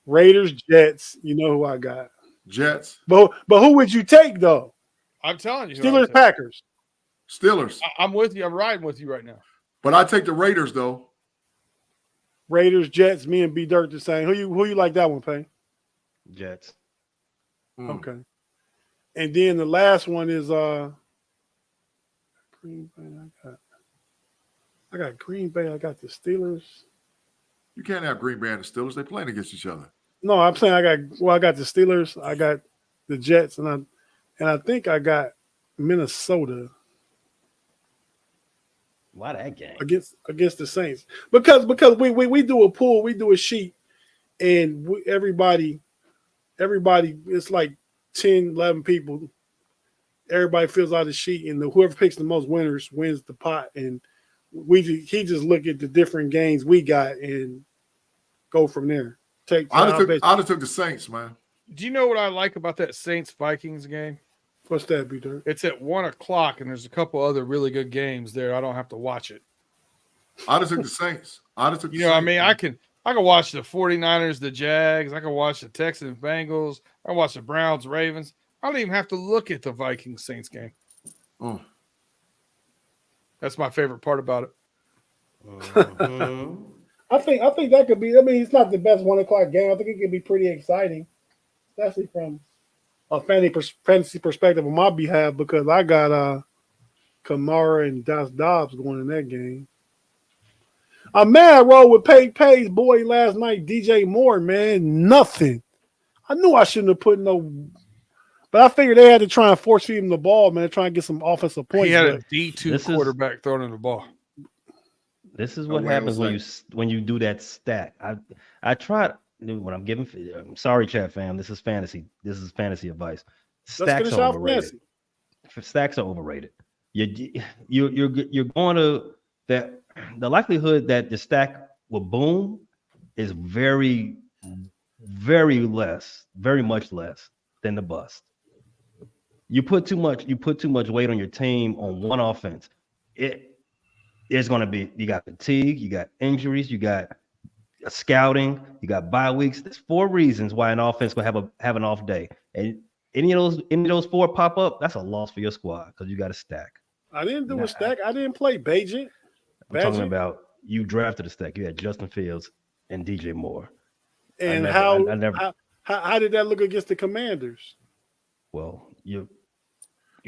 Raiders, Jets. You know who I got. Jets. But who would you take though? I'm telling you. who Steelers, I'm taking. Packers. Steelers. I'm with you. I'm riding with you right now. But I take the Raiders, though. Raiders, Jets. Me and B Dirt the same. Who you like that one, Payne? Jets. Okay. And then the last one is Green Bay. I got Green Bay. I got the Steelers. You can't have Green Bay and the Steelers. They're playing against each other. No, I'm saying I got the Steelers. I got the Jets, and I think I got Minnesota Why that game? against the Saints because we do a pool, we do a sheet, and everybody it's like 10, 11 people. Everybody fills out a sheet, and whoever picks the most winners wins the pot. And he just look at the different games we got and go from there. I'd have took the Saints, man. Do you know what I like about that Saints Vikings game? What's that, B Dirt? It's at 1 o'clock, and there's a couple other really good games there. I don't have to watch it. I'd have took the Saints. I'd have took the You know what I Saints, mean? man. I can watch the 49ers, the Jags. I can watch the Texans, Bengals. I can watch the Browns, Ravens. I don't even have to look at the Vikings Saints game. Oh. That's my favorite part about it. I think that could be. I mean, it's not the best 1 o'clock game. I think it could be pretty exciting, especially from a fantasy perspective on my behalf because I got Kamara and Dobbs going in that game. I'm mad, roll with Pay's boy last night, DJ Moore. Man, nothing. I knew I shouldn't have put no, but I figured they had to try and force feed him the ball, man, try and get some offensive points. He had a but D2 quarterback throwing in the ball. This is what happens when you do that stack. I tried when I'm giving. I'm sorry, chat fam. This is fantasy. This is fantasy advice. Stacks are overrated. Stacks are overrated. You're going to that. The likelihood that the stack will boom is very much less than the bust. You put too much weight on your team on one offense. It's going to be, you got fatigue, you got injuries, you got scouting, you got bye weeks. There's 4 reasons why an offense will have an off day. And any of those 4 pop up, that's a loss for your squad because you got to stack. I didn't do a stack. I didn't play Bajent. I'm talking about you drafted a stack. You had Justin Fields and DJ Moore. And how did that look against the Commanders? Well, you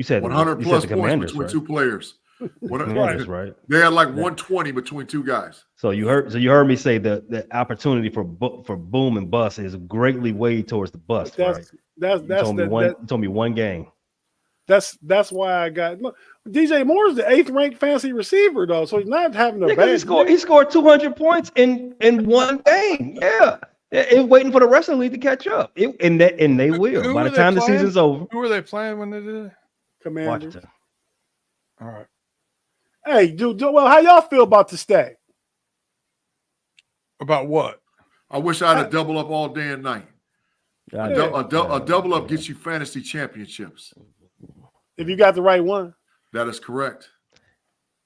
said 100 plus the points Commanders, between right? 2 players. Commanders, right? They had like 120 between two guys. So you heard me say the opportunity for boom and bust is greatly weighed towards the bust, right? You told me one game. That's why I got look, DJ Moore's the 8th ranked fantasy receiver though, so he's not having a bad. He scored 200 points in one game. Yeah, it's waiting for the rest of the league to catch up. And they will by the time the season's over. Who were they playing when they did it? Commanders. Washington. All right. Hey, dude. Well, how y'all feel about the stack? About what? I wish I had a double up all day and night. A double up gets you fantasy championships. If you got the right one. That is correct.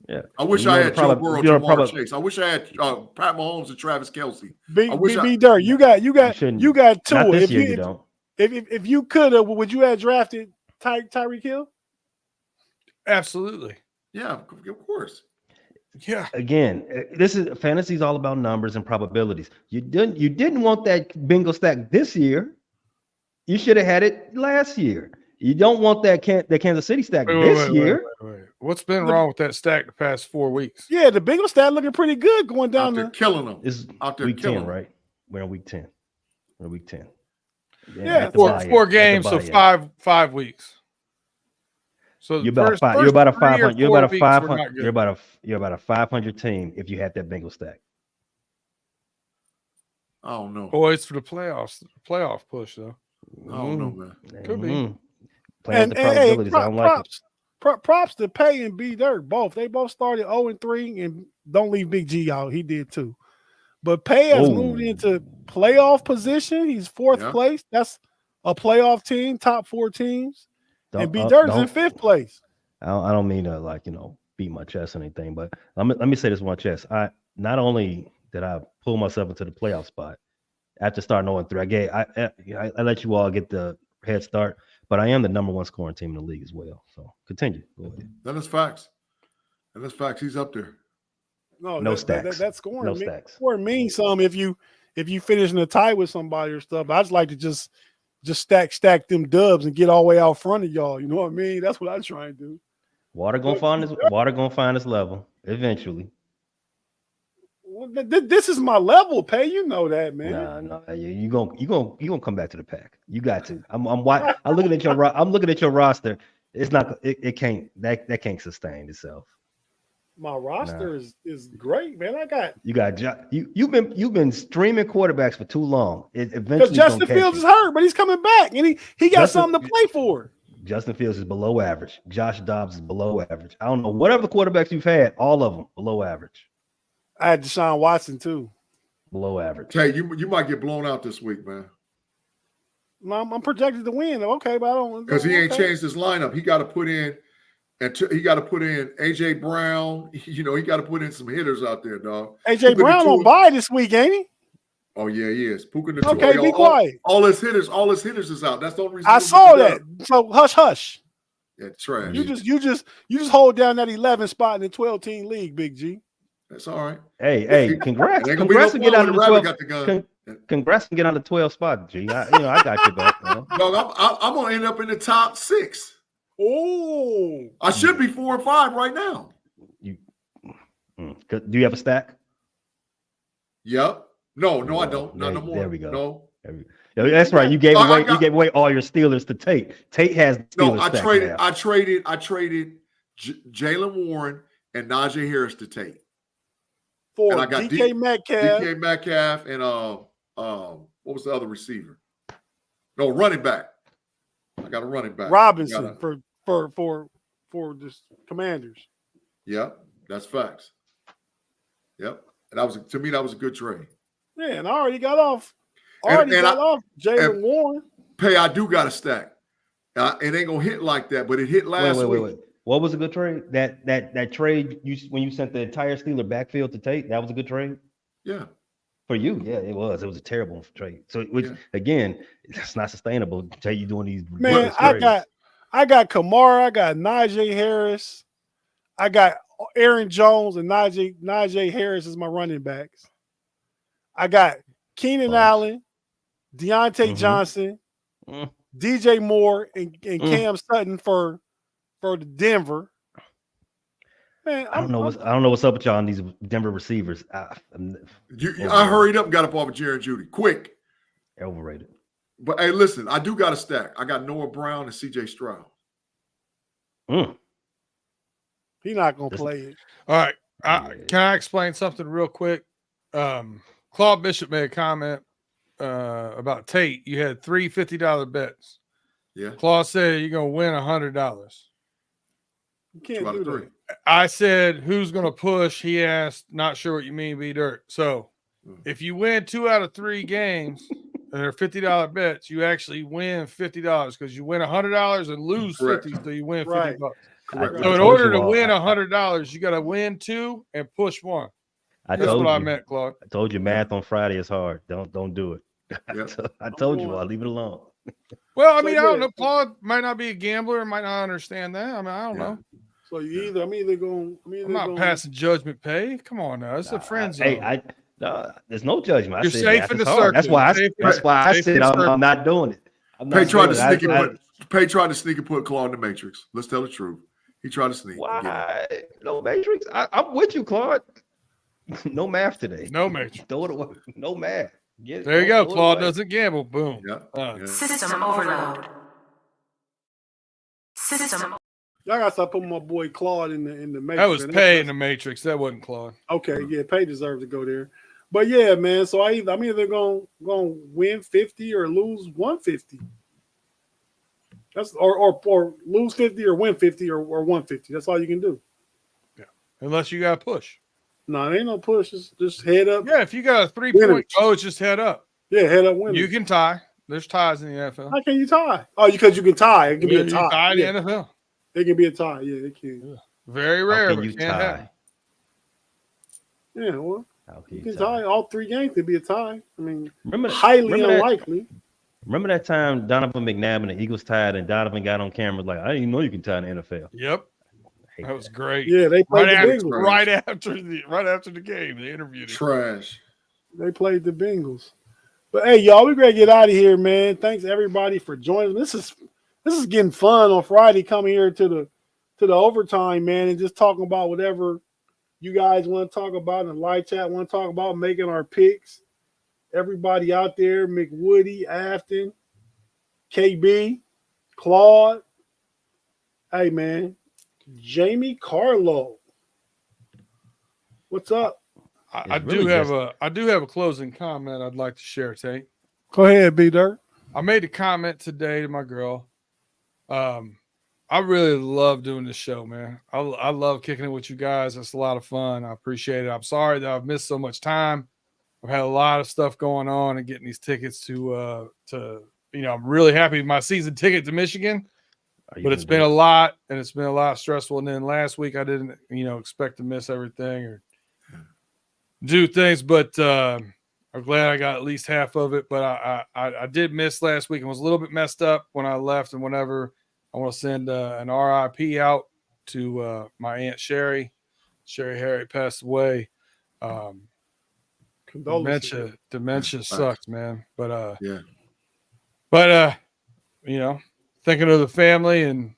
Yeah. I wish I had Joe Burrow, Jamar Chase. I wish I had Pat Mahomes and Travis Kelce. B Dirt, you got two. Not this year, you don't. If you could have, would you have drafted Tyreek Hill? Absolutely. Yeah, of course. Yeah. Again, this is fantasy is all about numbers and probabilities. You didn't want that bingo stack this year. You should have had it last year. You don't want that Kansas City stack this year. Wait. What's been wrong with that stack the past 4 weeks? Yeah, the bingo stack looking pretty good going down there. Killing them. It's out there week killing 10, them. right? We're in week 10. We're in week 10. Yeah, four games, so 5 weeks. So you're about a 500. You're about a 500 team if you have that bingo stack. I don't know. Boys for the playoff push though. I don't know, man. Could be. Playing the probabilities. I don't like it. Props to Pay and B Dirt. Both. They both started 0-3, and don't leave Big G out. He did too. But Pay has moved into playoff position. He's 4th place. That's a playoff team, top 4 teams. And B Dirt's in 5th place. I don't mean to beat my chest or anything, but let me say this on my chest. I not only did I pull myself into the playoff spot after starting 0-3, I let you all get the head start, but I am the number 1 scoring team in the league as well. So continue. Go ahead. That is facts. He's up there. No stacks. That's scoring. No stacks. Scoring means some if you finish in a tie with somebody or stuff. I just like to just stack them dubs and get all the way out front of y'all. You know what I mean? That's what I try and do. Water gonna find its level eventually. Well, this is my level, Pay. You know that, man. No, you gonna come back to the pack. You got to. I'm looking at your roster. It's not. It can't. That can't sustain itself. My roster is great, man. You've been streaming quarterbacks for too long. Because Justin Fields is hurt, but he's coming back, and he got something to play for. Justin Fields is below average. Josh Dobbs is below average. I don't know. Whatever quarterbacks you've had, all of them below average. I had Deshaun Watson too. Below average. Hey, you might get blown out this week, man. I'm projected to win. Okay, but I don't because he ain't changed his lineup. He got to put in. And he got to put in AJ Brown. You know, he got to put in some hitters out there, dog. AJ Brown on bye this week, ain't he? Oh yeah, he is. Puka okay, be quiet. All his hitters is out. That's the only reason. I saw that. So hush. Yeah, trash. You just hold down that 11 spot in the 12-team league, Big G. That's all right. Hey, congrats. Congrats and get out of the 12. Congrats and get out of the 12 spot, G. I got your back. Dog, I'm gonna end up in the top 6. Oh, I should be 4 or 5 right now. Do you have a stack? Yep. No, I don't. Not no more. There we go. No. That's right. You gave away. You gave away all your Steelers to Tate. Tate has the Steelers. No, I traded Jalen Warren and Najee Harris to Tate. For and I got DK Metcalf. DK Metcalf and what was the other receiver? No, running back. I got a running back. Robinson for the Commanders. Yep, that's facts. Yep, and that was a good trade. Yeah, and I already got off. Jalen Warren. Pay, I do got a stack. It ain't gonna hit like that, but it hit last week. Wait. What was a good trade? That trade when you sent the entire Steeler backfield to Tate. That was a good trade. Yeah. For you, yeah, it was. It was a terrible trade. So, again, it's not sustainable. Tate, you doing these. Man, I got Kamara. I got Najee Harris. I got Aaron Jones and Najee Harris is my running backs. I got Keenan Allen, Deontay Johnson, DJ Moore, and Cam Sutton for the Denver. Man, I don't know what's up with y'all on these Denver receivers. I hurried up and got up off of Jerry and Judy quick. Overrated. But hey, listen, I do got a stack. I got Noah Brown and CJ Stroud. He's not gonna play it. All right. Can I explain something real quick? Claude Bishop made a comment about Tate. You had three $50 bets. Yeah. Claude said you're gonna win $100. You can't do that. I said, who's gonna push? He asked, not sure what you mean, B Dirt. So if you win 2 out of 3 games and they're $50 bets, you actually win $50 because you win $100 and lose Correct. 50, so you win $50. Right. Correct. So in order to win $100, you got to win 2 and push 1. That's what I meant, Claude. I told you math on Friday is hard. Don't do it. Yep. I told you I'll leave it alone. Well, I So, mean, I don't know. Claude might not be a gambler, might not understand that. I mean, I don't know. So I'm either going. I'm not passing judgment pay. Come on now, it's a friend zone. Hey, there's no judgment. You're safe in the circle. That's why I said I'm not doing it. Pay tried to sneak and put Claude in the Matrix. Let's tell the truth. He tried to sneak. Why? No Matrix. I'm with you, Claude. No math today. No Matrix. Throw it away. No math. There you go. Claude doesn't gamble. Boom. Yeah. System overload. System. Y'all gotta stop putting my boy Claude in the Matrix. That was Pay in the Matrix. That wasn't Claude. Okay, yeah, Pay deserves to go there. But yeah, man. So I'm either gonna win 50 or lose 150. That's or lose 50 or win 50 or 150. That's all you can do. Yeah, unless you got to push. No, it ain't no push. Just head up. Yeah, if you got a 3-point goal, it's just head up. Yeah, head up. Win. You can tie. There's ties in the NFL. How can you tie? Oh, because you can tie. It can be a tie. You tie in the NFL. It can be a tie. Yeah, it can. Yeah. Very rare. How can you tie? Yeah, well, you can tie. All 3 games could be a tie. I mean, highly unlikely. Remember that time Donovan McNabb and the Eagles tied, and Donovan got on camera like, I didn't even know you can tie in the NFL. Yep, that was great. Yeah, they played the Bengals right after the game. They interviewed him. Trash. They played the Bengals. But hey, y'all, we gotta get out of here, man. Thanks everybody for joining. This is getting fun on Friday. Coming here to the overtime, man, and just talking about whatever you guys want to talk about and live chat want to talk about, making our picks. Everybody out there, McWoody, Afton, KB, Claude. Hey, man, Jamie Carlo. What's up? I do have a closing comment I'd like to share, Tate. Go ahead, B Dirt. I made a comment today to my girl. I really love doing this show, man. I love kicking it with you guys. It's a lot of fun. I appreciate it. I'm sorry that I've missed so much time. I've had a lot of stuff going on and getting these tickets to I'm really happy with my season ticket to Michigan, but it's been a lot and it's been a lot stressful. And then last week I didn't, expect to miss everything or do things, but I'm glad I got at least half of it. But I did miss last week and was a little bit messed up when I left. And whenever I want to send an RIP out to my Aunt Sherry. Sherry Harry passed away. Dementia sucks, man. But thinking of the family and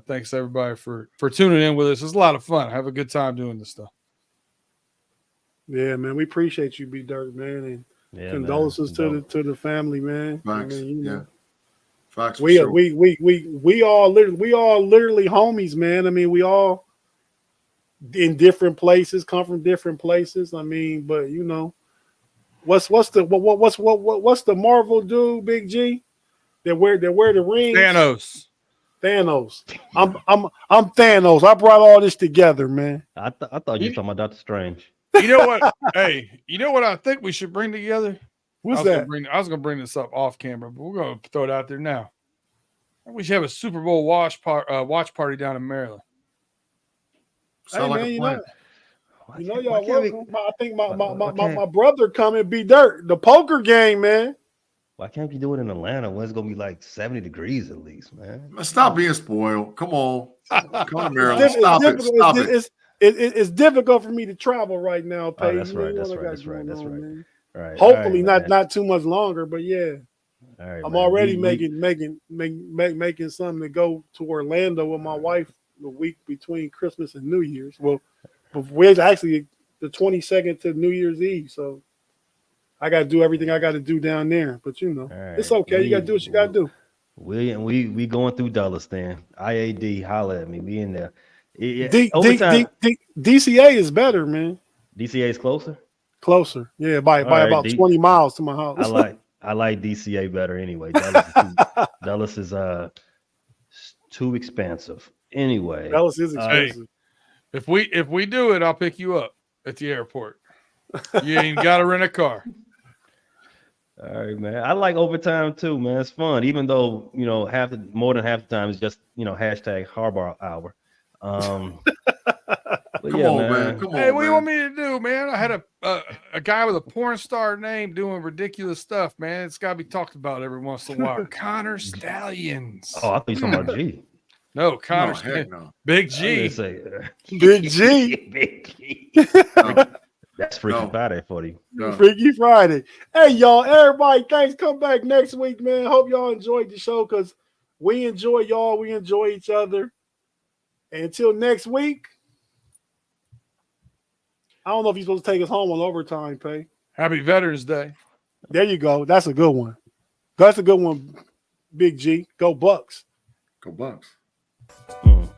thanks everybody for tuning in with us. It's a lot of fun. I have a good time doing this stuff. Yeah, man, we appreciate you, B Dirt, man, and condolences to the family, man. Facts. I mean, Facts. We all literally homies, man. I mean, we all in different places, come from different places. I mean, but what's the Marvel dude, Big G? That wear the rings? Thanos. I'm Thanos. I brought all this together, man. I thought you were talking about Dr. Strange. You know what? Hey, you know what I think we should bring together? What's that? I was going to bring this up off camera, but we're going to throw it out there now. We should have a Super Bowl watch party down in Maryland. Hey, man, y'all welcome. I think my brother coming, B Dirt, the poker game, man. Why can't you do it in Atlanta when it's gonna be like 70 degrees at least, man? Stop being spoiled. Come on. Come to Maryland. Stop it. It's difficult for me to travel right now, Paige. That's right. Right. Hopefully not too much longer, but yeah. All right, I'm already making something to go to Orlando with my wife the week between Christmas and New Year's. Well, we're actually the 22nd to New Year's Eve, so I got to do everything I got to do down there. But it's okay. You got to do what you got to do. We going through Dulles then. IAD, holla at me. We in there. Overtime. DCA is better, man. DCA is closer. Closer, yeah, by about 20 miles to my house. I like DCA better anyway. Dulles is too expensive. Anyway, Dallas is expensive. Hey, if we do it, I'll pick you up at the airport. You ain't got to rent a car. All right, man. I like overtime too, man. It's fun, even though more than half the time is just hashtag Harbaugh hour. Come on, man. Hey, what do you want me to do, man? I had a guy with a porn star name doing ridiculous stuff, man. It's got to be talked about every once in a while. Connor Stallions. Oh, I thought you were talking about G. No, Connor. No. Big G. Big G. Big G. That's Freaky Friday for you. No. Freaky Friday. Hey, y'all, everybody, thanks. Come back next week, man. Hope y'all enjoyed the show because we enjoy y'all. We enjoy each other. And until next week, I don't know if you're supposed to take us home on overtime, Pay. Happy Veterans Day. There you go. That's a good one. That's a good one, Big G. Go Bucks. Go Bucks. Mm.